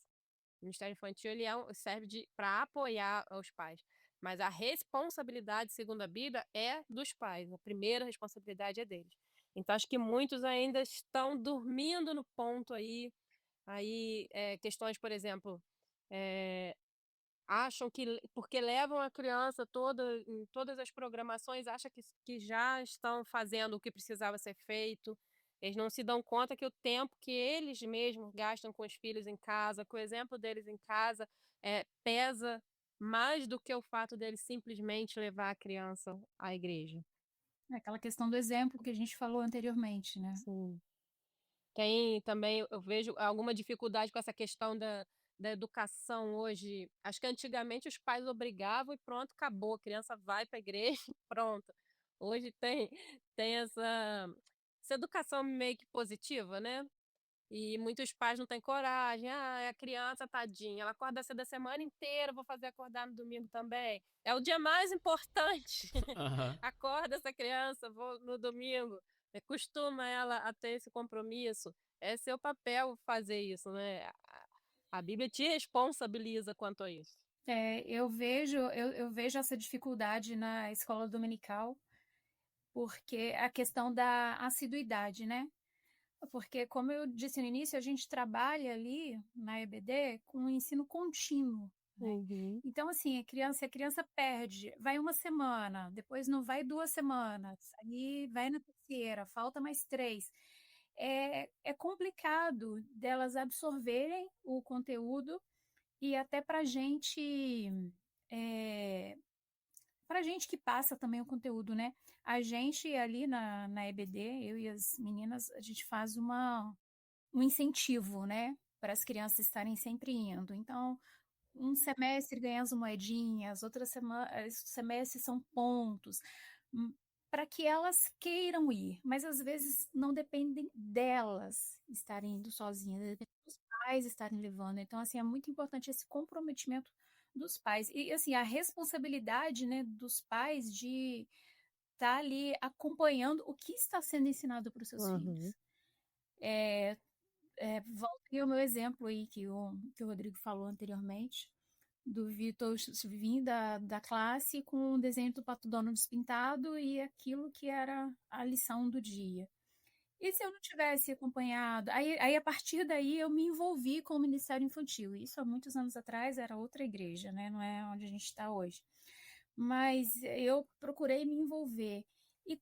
O Ministério Infantil ele serve para apoiar os pais. Mas a responsabilidade, segundo a Bíblia, é dos pais. A primeira responsabilidade é deles. Então, acho que muitos ainda estão dormindo no ponto aí. Questões, por exemplo, eh, acham que porque levam a criança em todas as programações, acham que já estão fazendo o que precisava ser feito. Eles não se dão conta que o tempo que eles mesmos gastam com os filhos em casa, com o exemplo deles em casa, pesa mais do que o fato deles simplesmente levar a criança à igreja. É aquela questão do exemplo que a gente falou anteriormente, né? Sim. Tem também, eu vejo alguma dificuldade com essa questão da educação hoje. Acho que antigamente os pais obrigavam e pronto, acabou. A criança vai para a igreja e pronto. Hoje tem essa educação meio que positiva, né? E muitos pais não têm coragem. Ah, é a criança, tadinha, ela acorda cedo a semana inteira, vou fazer acordar no domingo também. É o dia mais importante. Aham. Acorda essa criança, vou no domingo. Costuma ela a ter esse compromisso. É seu papel fazer isso, né? A Bíblia te responsabiliza quanto a isso. Eu vejo essa dificuldade na escola dominical, porque a questão da assiduidade, né? Porque, como eu disse no início, a gente trabalha ali na EBD com o ensino contínuo, né? Uhum. Então, assim, a criança perde, vai uma semana, depois não vai 2 semanas, aí vai na terceira, falta mais 3. É complicado delas absorverem o conteúdo e até para gente que passa também o conteúdo, né? A gente ali na EBD, eu e as meninas, a gente faz um incentivo, né? Para as crianças estarem sempre indo. Então, um semestre ganha as moedinhas, outras semestres são pontos, para que elas queiram ir, mas às vezes não dependem delas estarem indo sozinhas, depende dos pais estarem levando. Então, assim, é muito importante esse comprometimento dos pais. E, assim, a responsabilidade, né, dos pais de estar ali acompanhando o que está sendo ensinado para os seus Uhum. filhos. Volta aí o meu exemplo aí que o Rodrigo falou anteriormente, do Vitor vir da classe com o desenho do Pato Donald despintado e aquilo que era a lição do dia. E se eu não tivesse acompanhado? Aí a partir daí eu me envolvi com o Ministério Infantil. Isso há muitos anos atrás era outra igreja, né? Não é onde a gente está hoje. Mas eu procurei me envolver. E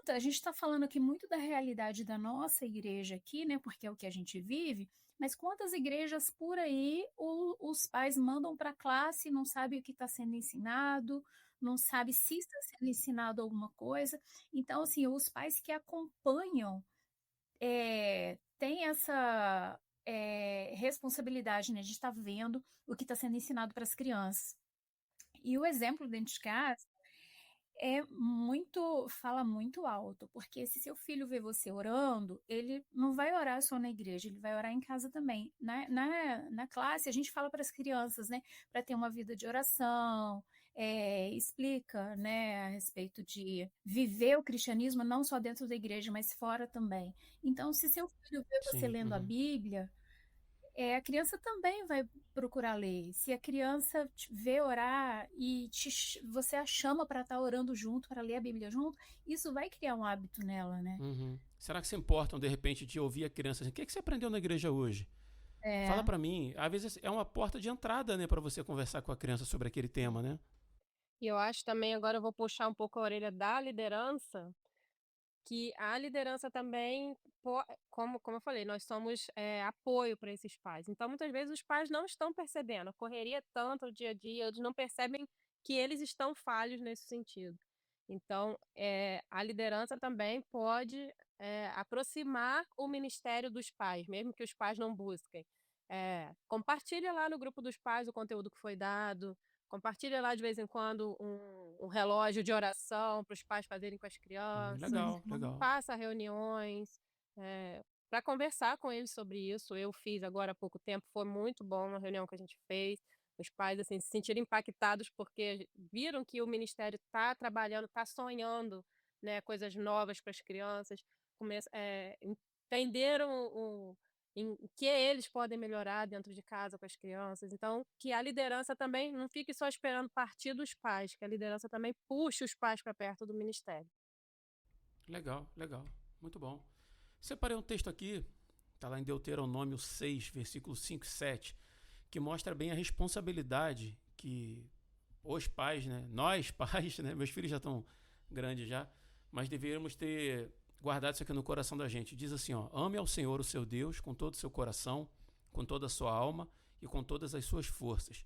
a gente está falando aqui muito da realidade da nossa igreja aqui, né? Porque é o que a gente vive. Mas quantas igrejas por aí os pais mandam para a classe, não sabem o que está sendo ensinado, não sabe se está sendo ensinado alguma coisa. Então, assim, os pais que acompanham têm essa responsabilidade, né, de estar vendo o que está sendo ensinado para as crianças. E o exemplo dentro de casa fala muito alto, porque se seu filho vê você orando, ele não vai orar só na igreja, ele vai orar em casa também. Na classe, a gente fala para as crianças, né, para ter uma vida de oração, explica, né, a respeito de viver o cristianismo não só dentro da igreja, mas fora também. Então, se seu filho vê você Sim. lendo a Bíblia, a criança também vai procurar ler. Se a criança te vê orar e você a chama para estar orando junto, para ler a Bíblia junto, isso vai criar um hábito nela, né? Uhum. Será que se importam, de repente, de ouvir a criança assim, o que você aprendeu na igreja hoje? Fala É, pra mim. Às vezes é uma porta de entrada, né, para você conversar com a criança sobre aquele tema, né? E eu acho também, agora eu vou puxar um pouco a orelha da liderança, que a liderança também, como eu falei, nós somos apoio para esses pais. Então, muitas vezes, os pais não estão percebendo, a correria é tanto o dia a dia, eles não percebem que eles estão falhos nesse sentido. Então, a liderança também pode aproximar o ministério dos pais, mesmo que os pais não busquem. Compartilha lá no grupo dos pais o conteúdo que foi dado, compartilha lá de vez em quando um relógio de oração para os pais fazerem com as crianças, Legal, legal. faça reuniões para conversar com eles sobre isso. Eu fiz agora há pouco tempo, foi muito bom a reunião que a gente fez. Os pais assim, se sentiram impactados porque viram que o ministério está trabalhando, está sonhando, né, coisas novas para as crianças, entenderam em que eles podem melhorar dentro de casa com as crianças. Então, que a liderança também não fique só esperando partir dos pais, que a liderança também puxe os pais para perto do ministério. Legal, legal. Muito bom. Separei um texto aqui, está lá em Deuteronômio 6, versículos 5 e 7, que mostra bem a responsabilidade que os pais, né, nós pais, né, meus filhos já estão grandes já, mas deveríamos ter guardado isso aqui no coração da gente. Diz assim, ó, ame ao Senhor o seu Deus com todo o seu coração, com toda a sua alma e com todas as suas forças.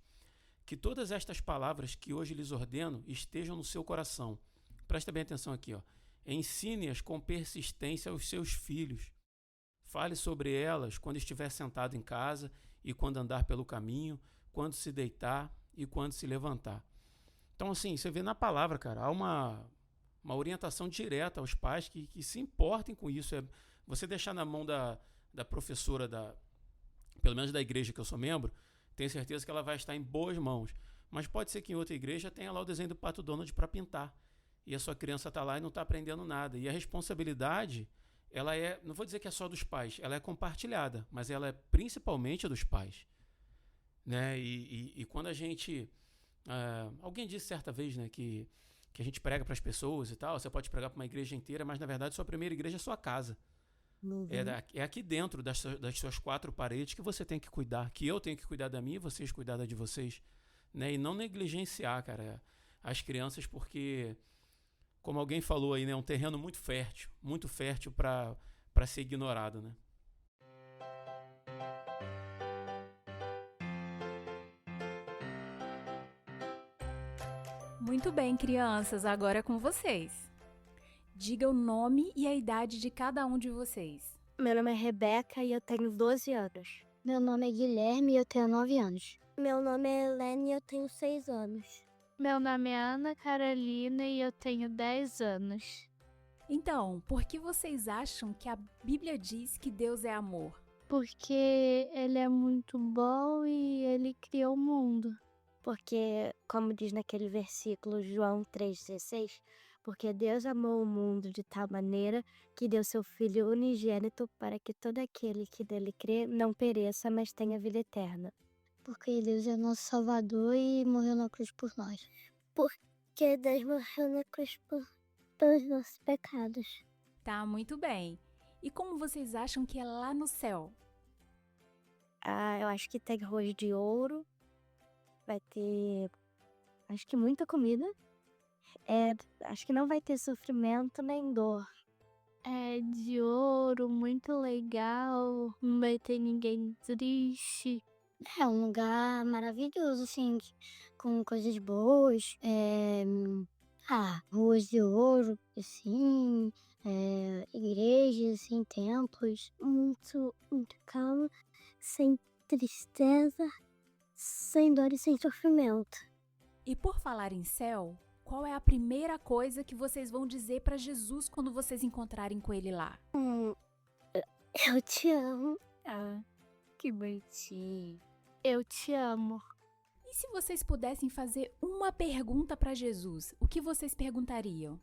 Que todas estas palavras que hoje lhes ordeno estejam no seu coração. Presta bem atenção aqui, ó. Ensine-as com persistência aos seus filhos. Fale sobre elas quando estiver sentado em casa e quando andar pelo caminho, quando se deitar e quando se levantar. Então, assim, você vê na palavra, cara, há uma orientação direta aos pais que se importem com isso. Você deixar na mão da professora, pelo menos da igreja que eu sou membro, tenho certeza que ela vai estar em boas mãos. Mas pode ser que em outra igreja tenha lá o desenho do Pato Donald para pintar. E a sua criança está lá e não está aprendendo nada. E a responsabilidade, ela não vou dizer que é só dos pais, ela é compartilhada, mas ela é principalmente dos pais. Né? E quando a gente... alguém disse certa vez, né, que a gente prega para as pessoas e tal, você pode pregar para uma igreja inteira, mas na verdade sua primeira igreja é sua casa. Uhum. É aqui dentro das suas quatro paredes que você tem que cuidar, que eu tenho que cuidar da minha e vocês cuidar da de vocês. Né? E não negligenciar, cara, as crianças, porque, como alguém falou aí, né, é um terreno muito fértil para ser ignorado, né? Muito bem, crianças, agora é com vocês. Diga o nome e a idade de cada um de vocês. Meu nome é Rebeca e eu tenho 12 anos. Meu nome é Guilherme e eu tenho 9 anos. Meu nome é Helene e eu tenho 6 anos. Meu nome é Ana Carolina e eu tenho 10 anos. Então, por que vocês acham que a Bíblia diz que Deus é amor? Porque ele é muito bom e ele criou o mundo. Porque, como diz naquele versículo João 3,16, porque Deus amou o mundo de tal maneira que deu seu Filho unigênito para que todo aquele que nele crê não pereça, mas tenha vida eterna. Porque Deus é nosso Salvador e morreu na cruz por nós. Porque Deus morreu na cruz pelos nossos pecados. Tá, muito bem. E como vocês acham que é lá no céu? Eu acho que tem arroz de ouro, vai ter, acho que muita comida. Acho que não vai ter sofrimento nem dor. É de ouro, muito legal. Não vai ter ninguém triste. É um lugar maravilhoso, assim, com coisas boas. Ruas de ouro, assim, igrejas, assim, templos. Muito, muito calmo, sem tristeza, sem dor e sem sofrimento. E por falar em céu, qual é a primeira coisa que vocês vão dizer para Jesus quando vocês encontrarem com ele lá? Eu te amo. Ah, que bonitinho. Eu te amo. E se vocês pudessem fazer uma pergunta para Jesus, o que vocês perguntariam?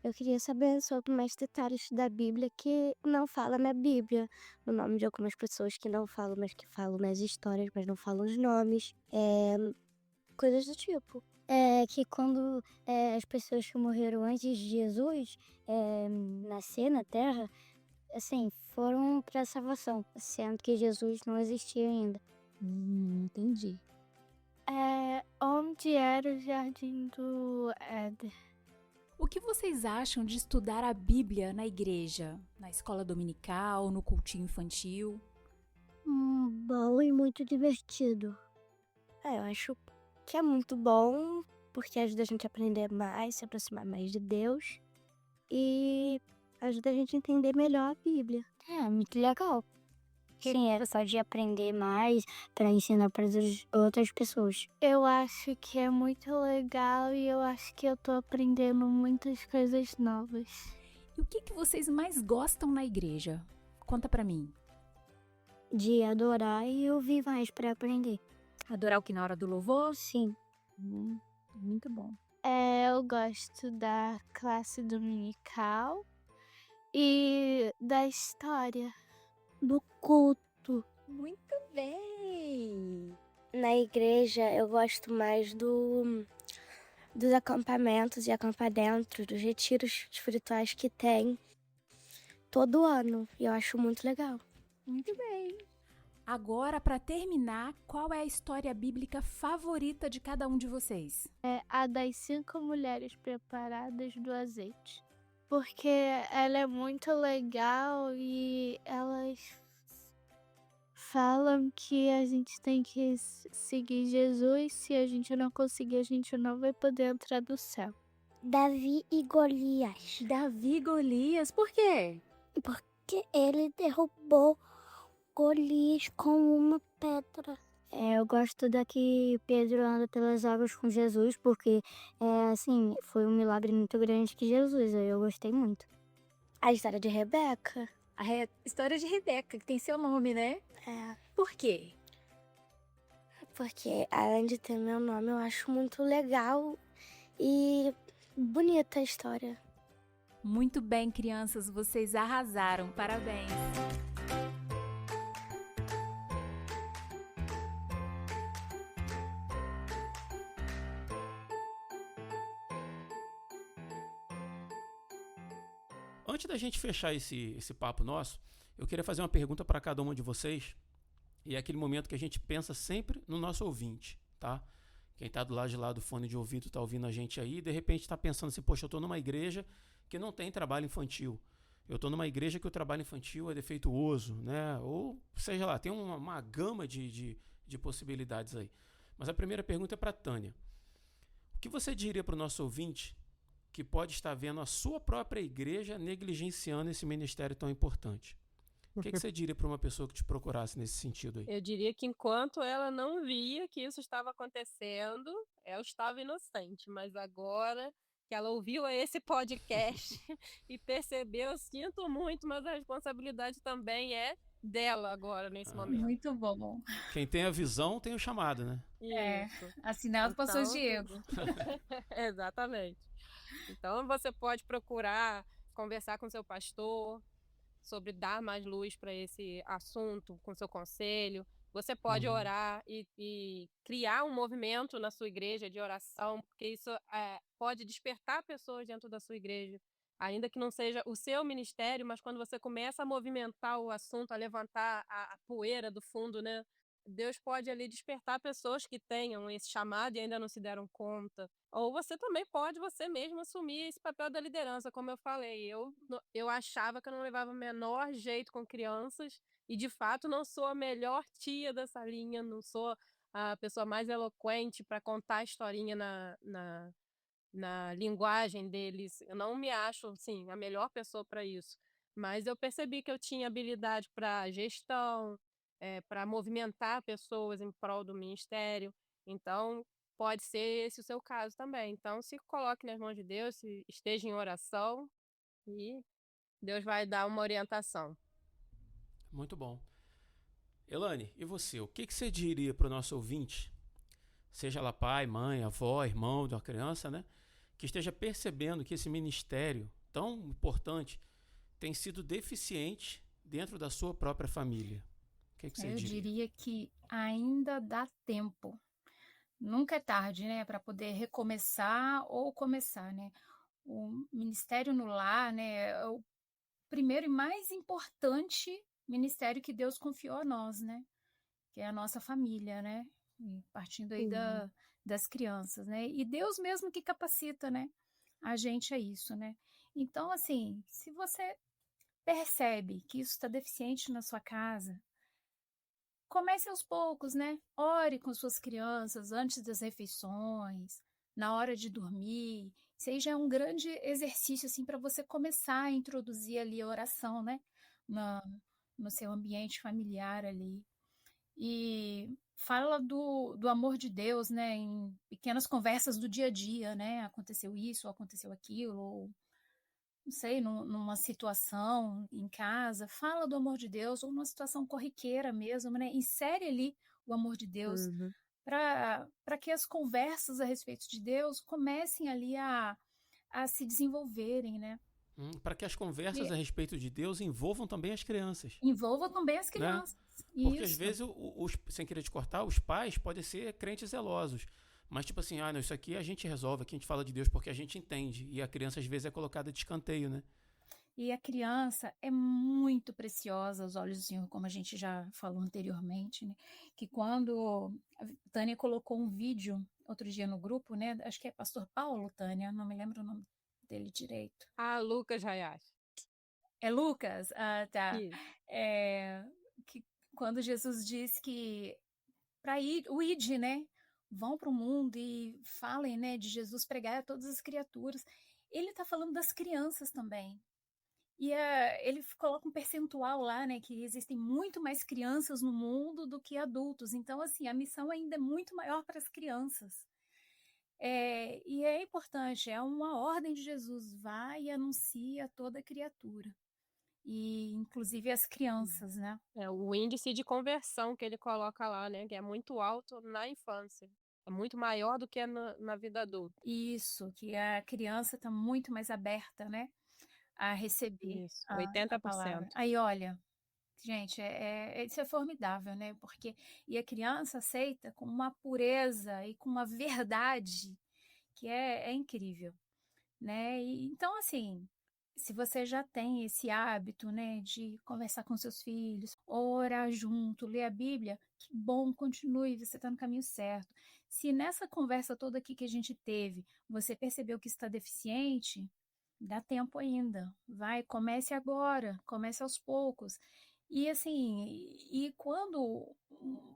Eu queria saber sobre mais detalhes da Bíblia que não fala na Bíblia. O nome de algumas pessoas que não falam, mas que falam nas histórias, mas não falam os nomes. Coisas do tipo. Que quando as pessoas que morreram antes de Jesus nascer na Terra, assim, foram para a salvação, sendo que Jesus não existia ainda. Entendi. Onde era o jardim do Éden? O que vocês acham de estudar a Bíblia na igreja, na escola dominical, no cultinho infantil? Bom e muito divertido. Eu acho que é muito bom, porque ajuda a gente a aprender mais, se aproximar mais de Deus. E ajuda a gente a entender melhor a Bíblia. É, muito legal. Sim, era só de aprender mais para ensinar para as outras pessoas. Eu acho que é muito legal e eu acho que eu tô aprendendo muitas coisas novas. E o que vocês mais gostam na igreja? Conta pra mim. De adorar e ouvir mais para aprender. Adorar o que na hora do louvor? Sim. Muito bom. Eu gosto da classe dominical e da história. Do culto. Muito bem! Na igreja, eu gosto mais dos acampamentos e acampar dentro, dos retiros espirituais que tem todo ano. E eu acho muito legal. Muito bem. Agora, para terminar, qual é a história bíblica favorita de cada um de vocês? É a das 5 mulheres preparadas do azeite. Porque ela é muito legal e elas falam que a gente tem que seguir Jesus. Se a gente não conseguir, a gente não vai poder entrar no céu. Davi e Golias. Davi e Golias, por quê? Porque ele derrubou Golias com uma pedra. Eu gosto da que Pedro anda pelas águas com Jesus, porque, assim, foi um milagre muito grande que Jesus, eu gostei muito. A história de Rebeca. A história de Rebeca, que tem seu nome, né? Por quê? Porque além de ter meu nome, eu acho muito legal e bonita a história. Muito bem, crianças, vocês arrasaram. Parabéns. Antes da gente fechar esse papo nosso, eu queria fazer uma pergunta para cada uma de vocês. E é aquele momento que a gente pensa sempre no nosso ouvinte, tá? Quem está do lado de lá do fone de ouvido está ouvindo a gente aí e de repente está pensando assim, poxa, eu estou numa igreja que não tem trabalho infantil. Eu estou numa igreja que o trabalho infantil é defeituoso, né? Ou seja lá, tem uma gama de possibilidades aí. Mas a primeira pergunta é para a Tânia. O que você diria para o nosso ouvinte que pode estar vendo a sua própria igreja negligenciando esse ministério tão importante? O que você diria para uma pessoa que te procurasse nesse sentido aí? Eu diria que enquanto ela não via que isso estava acontecendo, ela estava inocente. Mas agora que ela ouviu esse podcast e percebeu, eu sinto muito, mas a responsabilidade também é dela agora, nesse momento. Muito bom. Quem tem a visão tem o chamado, né? Isso. Assinado pastor Diego. Exatamente. Então você pode procurar conversar com seu pastor sobre dar mais luz para esse assunto, com seu conselho. Você pode Uhum. orar e criar um movimento na sua igreja de oração, porque isso pode despertar pessoas dentro da sua igreja, ainda que não seja o seu ministério, mas quando você começa a movimentar o assunto, a levantar a poeira do fundo, né? Deus pode ali despertar pessoas que tenham esse chamado e ainda não se deram conta. Ou você também pode, você mesmo, assumir esse papel da liderança, como eu falei. Eu achava que eu não levava o menor jeito com crianças, e de fato não sou a melhor tia dessa linha, não sou a pessoa mais eloquente para contar a historinha na linguagem deles. Eu não me acho, assim, a melhor pessoa para isso. Mas eu percebi que eu tinha habilidade para gestão, para movimentar pessoas em prol do ministério. Então, pode ser esse o seu caso também. Então, se coloque nas mãos de Deus, se esteja em oração e Deus vai dar uma orientação. Muito bom. Elane, e você? O que você diria para o nosso ouvinte, seja lá pai, mãe, avó, irmão de uma criança, né? Que esteja percebendo que esse ministério tão importante tem sido deficiente dentro da sua própria família. O que você Eu diria? diria que ainda dá tempo. Nunca é tarde, né, para poder recomeçar ou começar, né? O ministério no lar, né, é o primeiro e mais importante ministério que Deus confiou a nós, né? Que é a nossa família, né? E partindo aí Uhum. das crianças, né? E Deus mesmo que capacita, né? A gente a isso, né? Então, assim, se você percebe que isso está deficiente na sua casa, comece aos poucos, né? Ore com suas crianças antes das refeições, na hora de dormir. Isso aí já é um grande exercício, assim, para você começar a introduzir ali a oração, né? Na, no seu ambiente familiar ali. E fala do amor de Deus, né? Em pequenas conversas do dia a dia, né? Aconteceu isso, aconteceu aquilo, ou não sei, numa situação em casa, fala do amor de Deus, ou numa situação corriqueira mesmo, né? Insere ali o amor de Deus Uhum. para que as conversas a respeito de Deus comecem ali a se desenvolverem, né? Para que as conversas E a respeito de Deus envolvam também as crianças, envolva também as né? crianças. Porque às Isso. vezes, sem querer te cortar, os pais podem ser crentes zelosos. Mas tipo assim, não, isso aqui a gente resolve, aqui a gente fala de Deus porque a gente entende. E a criança às vezes é colocada de escanteio, né? E a criança é muito preciosa aos olhos do Senhor, como a gente já falou anteriormente, né? Que quando a Tânia colocou um vídeo outro dia no grupo, né? Acho que é Pastor Paulo, Tânia, não me lembro o nome dele direito. Lucas Hayashi. É Lucas? Ah, tá. Isso. Que quando Jesus diz que para ir, o id, né? Vão para o mundo e falem, né, de Jesus, pregar a todas as criaturas. Ele está falando das crianças também. E ele coloca um percentual lá, né, que existem muito mais crianças no mundo do que adultos. Então, assim, a missão ainda é muito maior para as crianças. E é importante, é uma ordem de Jesus, vai e anuncia a toda criatura. E inclusive as crianças, né? O índice de conversão que ele coloca lá, né? Que é muito alto na infância. É muito maior do que na vida adulta. Isso, que a criança está muito mais aberta, né, a receber Isso, a palavra. 80%. Aí, olha, gente, isso é formidável, né? E a criança aceita com uma pureza e com uma verdade que é incrível, né? Então, assim, se você já tem esse hábito, né, de conversar com seus filhos, orar junto, ler a Bíblia, que bom, continue, você está no caminho certo. Se nessa conversa toda aqui que a gente teve, você percebeu que está deficiente, dá tempo ainda. Vai, comece agora, comece aos poucos. E assim, e quando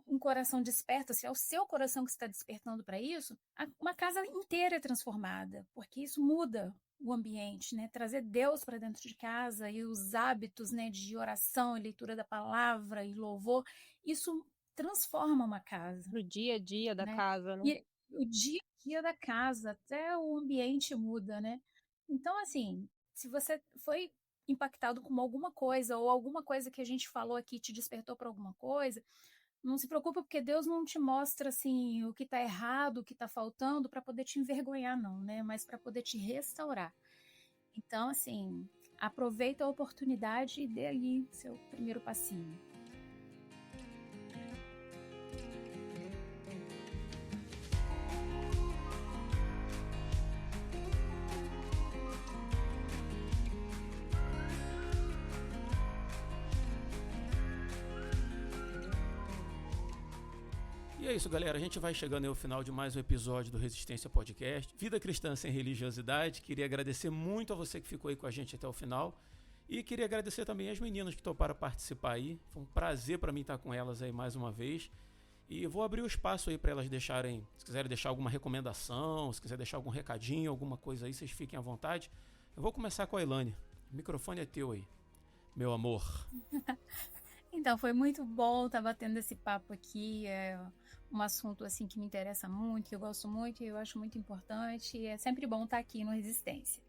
um coração desperta, se é o seu coração que está despertando para isso, uma casa inteira é transformada, porque isso muda o ambiente, né? Trazer Deus para dentro de casa e os hábitos, né, de oração e leitura da palavra e louvor, isso transforma uma casa, Pro dia a dia da né? casa, né? E o dia a dia da casa, até o ambiente muda, né? Então, assim, se você foi impactado com alguma coisa ou alguma coisa que a gente falou aqui te despertou para alguma coisa, não se preocupa porque Deus não te mostra assim o que está errado, o que está faltando para poder te envergonhar não, né? Mas para poder te restaurar. Então, assim, aproveita a oportunidade e dê ali seu primeiro passinho. é isso, galera. A gente vai chegando ao final de mais um episódio do Resistência Podcast. Vida cristã sem religiosidade. Queria agradecer muito a você que ficou aí com a gente até o final. E queria agradecer também as meninas que toparam participar aí. Foi um prazer para mim estar com elas aí mais uma vez. E vou abrir o espaço aí para elas deixarem, se quiserem deixar alguma recomendação, se quiser deixar algum recadinho, alguma coisa aí, vocês fiquem à vontade. Eu vou começar com a Elaine. O microfone é teu aí, meu amor. Então, foi muito bom estar batendo esse papo aqui. É um assunto assim que me interessa muito, que eu gosto muito e eu acho muito importante. E é sempre bom estar aqui no Resistência.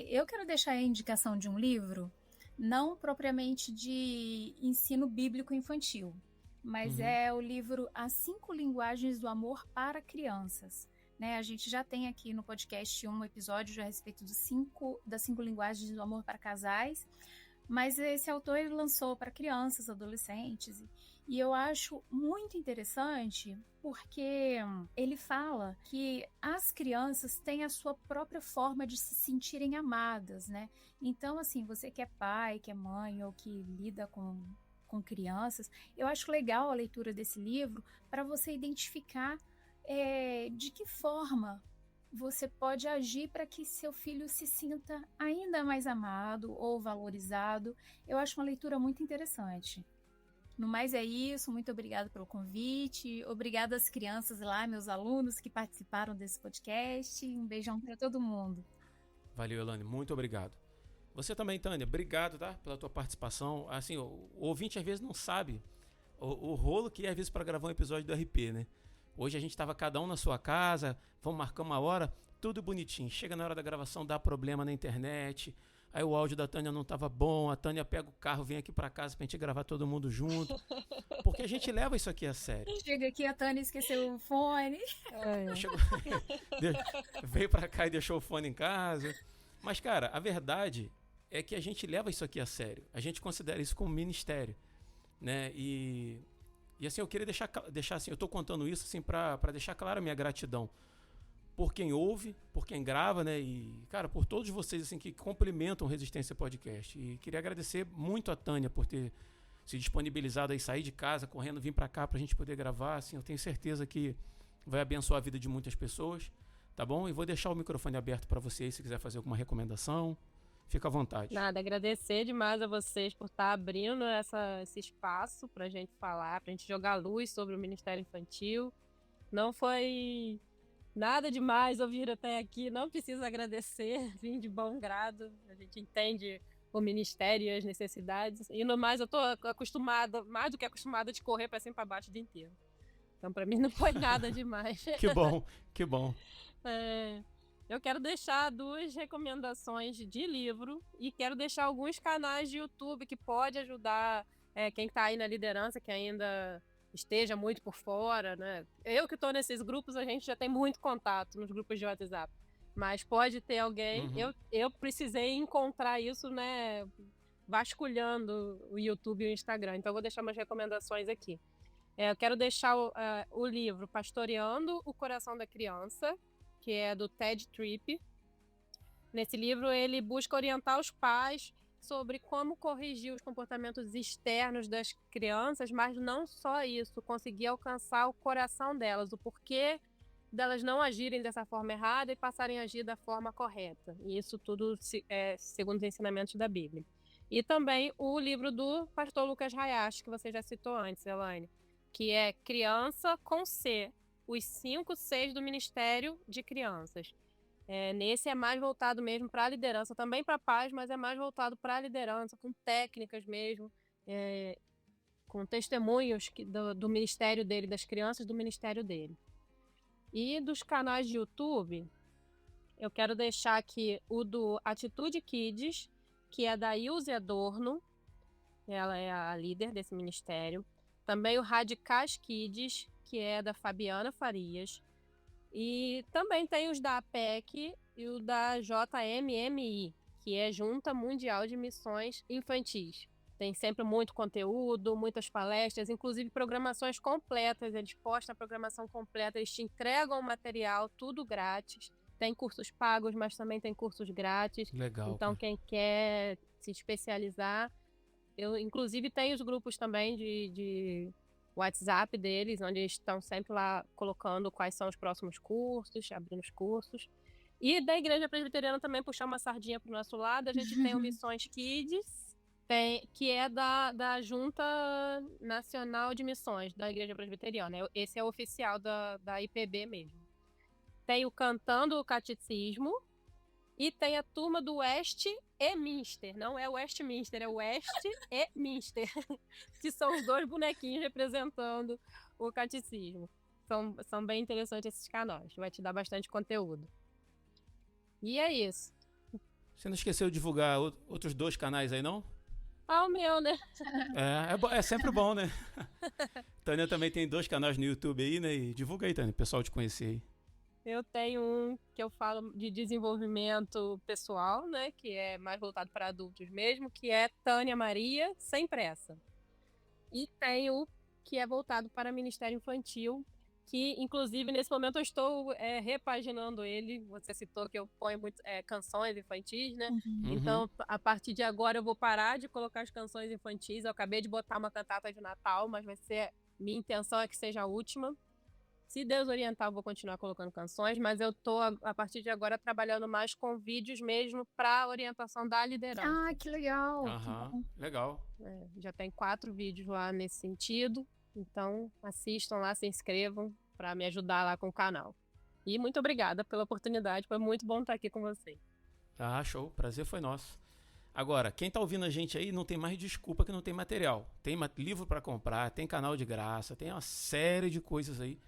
Eu quero deixar a indicação de um livro, não propriamente de ensino bíblico infantil, mas é o livro As 5 Linguagens do Amor para Crianças. Né? A gente já tem aqui no podcast um episódio já a respeito das 5 linguagens do amor para casais, mas esse autor ele lançou para crianças, adolescentes, e eu acho muito interessante porque ele fala que as crianças têm a sua própria forma de se sentirem amadas, né? Então, assim, você que é pai, que é mãe ou que lida com crianças, eu acho legal a leitura desse livro para você identificar de que forma você pode agir para que seu filho se sinta ainda mais amado ou valorizado. Eu acho uma leitura muito interessante. No mais é isso, muito obrigada pelo convite, obrigada às crianças lá, meus alunos que participaram desse podcast, um beijão para todo mundo. Valeu, Elaine, muito obrigado. Você também, Tânia, obrigado, tá, pela tua participação. Assim, o ouvinte às vezes não sabe o rolo que é às vezes para gravar um episódio do RP, né? Hoje a gente estava cada um na sua casa, vamos marcar uma hora, tudo bonitinho. Chega na hora da gravação, dá problema na internet, aí o áudio da Tânia não estava bom, a Tânia pega o carro, vem aqui para casa pra gente gravar todo mundo junto, porque a gente leva isso aqui a sério. Chega aqui, a Tânia esqueceu o fone. Veio para cá e deixou o fone em casa. Mas, cara, a verdade é que a gente leva isso aqui a sério. A gente considera isso como ministério, né? E assim, eu queria deixar assim, eu tô contando isso assim para deixar clara a minha gratidão por quem ouve, por quem grava, né? E, cara, por todos vocês assim que complementam o Resistência Podcast. E queria agradecer muito a Tânia por ter se disponibilizado aí, sair de casa, correndo, vir para cá pra gente poder gravar. Assim, eu tenho certeza que vai abençoar a vida de muitas pessoas, tá bom? E vou deixar o microfone aberto para você aí, se quiser fazer alguma recomendação. Fica à vontade. Nada, agradecer demais a vocês por estar abrindo esse espaço pra gente falar, pra gente jogar luz sobre o Ministério Infantil. Não foi nada demais ouvir até aqui, não precisa agradecer, vim de bom grado, a gente entende o Ministério e as necessidades. E no mais, eu tô acostumada, mais do que acostumada, de correr pra cima e pra baixo o dia inteiro. Então, pra mim, não foi nada demais. Que bom, que bom. Eu quero deixar 2 recomendações de livro e quero deixar alguns canais de YouTube que pode ajudar quem está aí na liderança, que ainda esteja muito por fora, né? Eu que estou nesses grupos, a gente já tem muito contato nos grupos de WhatsApp, mas pode ter alguém. Eu precisei encontrar isso, né, vasculhando o YouTube e o Instagram, então eu vou deixar umas recomendações aqui. Eu quero deixar o livro Pastoreando o Coração da Criança, que é do Ted Tripp. Nesse livro, ele busca orientar os pais sobre como corrigir os comportamentos externos das crianças, mas não só isso, conseguir alcançar o coração delas, o porquê delas não agirem dessa forma errada e passarem a agir da forma correta. E isso tudo segundo os ensinamentos da Bíblia. E também o livro do pastor Lucas Hayashi, que você já citou antes, Elaine, que é Criança com C, os 5 Cs do Ministério de Crianças. Nesse é mais voltado mesmo para a liderança, também para pais, mas é mais voltado para a liderança, com técnicas mesmo, com testemunhos do ministério dele, das crianças do ministério dele. E dos canais de YouTube, eu quero deixar aqui o do Atitude Kids, que é da Ilse Adorno, ela é a líder desse ministério. Também o Radicais Kids, que é da Fabiana Farias. E também tem os da APEC e o da JMMI, que é Junta Mundial de Missões Infantis. Tem sempre muito conteúdo, muitas palestras, inclusive programações completas. Eles postam a programação completa, eles te entregam o material, tudo grátis. Tem cursos pagos, mas também tem cursos grátis. Legal. Então, quem quer se especializar... Eu, inclusive, tenho os grupos também WhatsApp deles, onde eles estão sempre lá colocando quais são os próximos cursos, abrindo os cursos. E da Igreja Presbiteriana também, puxar uma sardinha para o nosso lado, a gente tem o Missões Kids, que é da Junta Nacional de Missões da Igreja Presbiteriana. Esse é o oficial da IPB mesmo. Tem o Cantando o Catecismo e tem a turma do West e Minster. Não é Westminster, é West e Minster, que são os 2 bonequinhos representando o catecismo. São bem interessantes esses canais, vai te dar bastante conteúdo. E é isso. Você não esqueceu de divulgar outros 2 canais aí, não? O meu, né? É sempre bom, né? Tânia também tem 2 canais no YouTube aí, né? E divulga aí, Tânia, o pessoal te conhecer aí. Eu tenho um que eu falo de desenvolvimento pessoal, né? Que é mais voltado para adultos mesmo, que é Tânia Maria Sem Pressa. E tenho que é voltado para Ministério Infantil, que inclusive nesse momento eu estou repaginando ele. Você citou que eu ponho canções infantis, né? Então, a partir de agora eu vou parar de colocar as canções infantis. Eu acabei de botar uma cantata de Natal, mas minha intenção é que seja a última. Se Deus orientar, eu vou continuar colocando canções, mas eu tô, a partir de agora, trabalhando mais com vídeos mesmo para orientação da liderança. Ah, que legal. Legal. Já tem 4 vídeos lá nesse sentido, então assistam lá, se inscrevam para me ajudar lá com o canal. E muito obrigada pela oportunidade, foi muito bom estar aqui com vocês. Ah, show, prazer foi nosso. Agora, quem tá ouvindo a gente aí não tem mais desculpa que não tem material. Tem livro para comprar, tem canal de graça, tem uma série de coisas aí.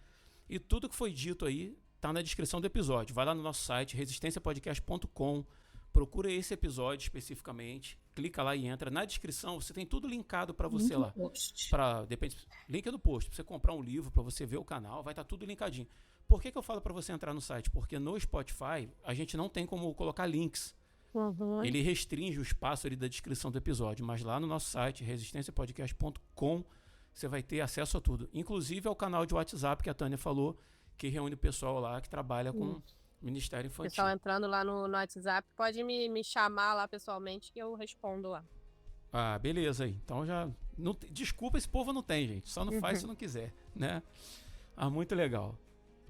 E tudo que foi dito aí tá na descrição do episódio. Vai lá no nosso site, resistenciapodcast.com, procura esse episódio especificamente, clica lá e entra. Na descrição você tem tudo linkado para você lá. Link do post, para você comprar um livro, para você ver o canal, vai estar tudo linkadinho. Por que eu falo para você entrar no site? Porque no Spotify a gente não tem como colocar links. Ele restringe o espaço ali da descrição do episódio, mas lá no nosso site, resistenciapodcast.com, você vai ter acesso a tudo, inclusive ao canal de WhatsApp que a Tânia falou, que reúne o pessoal lá que trabalha com Ministério Infantil. Pessoal entrando lá no WhatsApp, pode me chamar lá pessoalmente que eu respondo lá. Ah, beleza aí. Então já... desculpa, esse povo não tem, gente. Só não faz se não quiser, né? Ah, muito legal.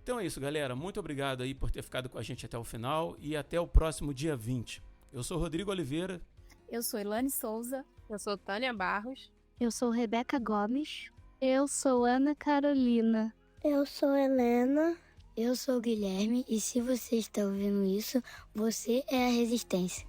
Então é isso, galera. Muito obrigado aí por ter ficado com a gente até o final e até o próximo dia 20. Eu sou Rodrigo Oliveira. Eu sou Elane Souza. Eu sou Tânia Barros. Eu sou Rebeca Gomes. Eu sou Ana Carolina. Eu sou Helena. Eu sou o Guilherme e se você está ouvindo isso, você é a Resistência.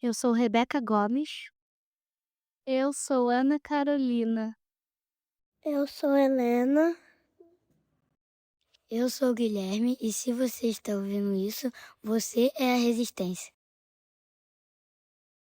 Eu sou Rebeca Gomes. Eu sou Ana Carolina. Eu sou Helena. Eu sou o Guilherme e se você está ouvindo isso, você é a resistência.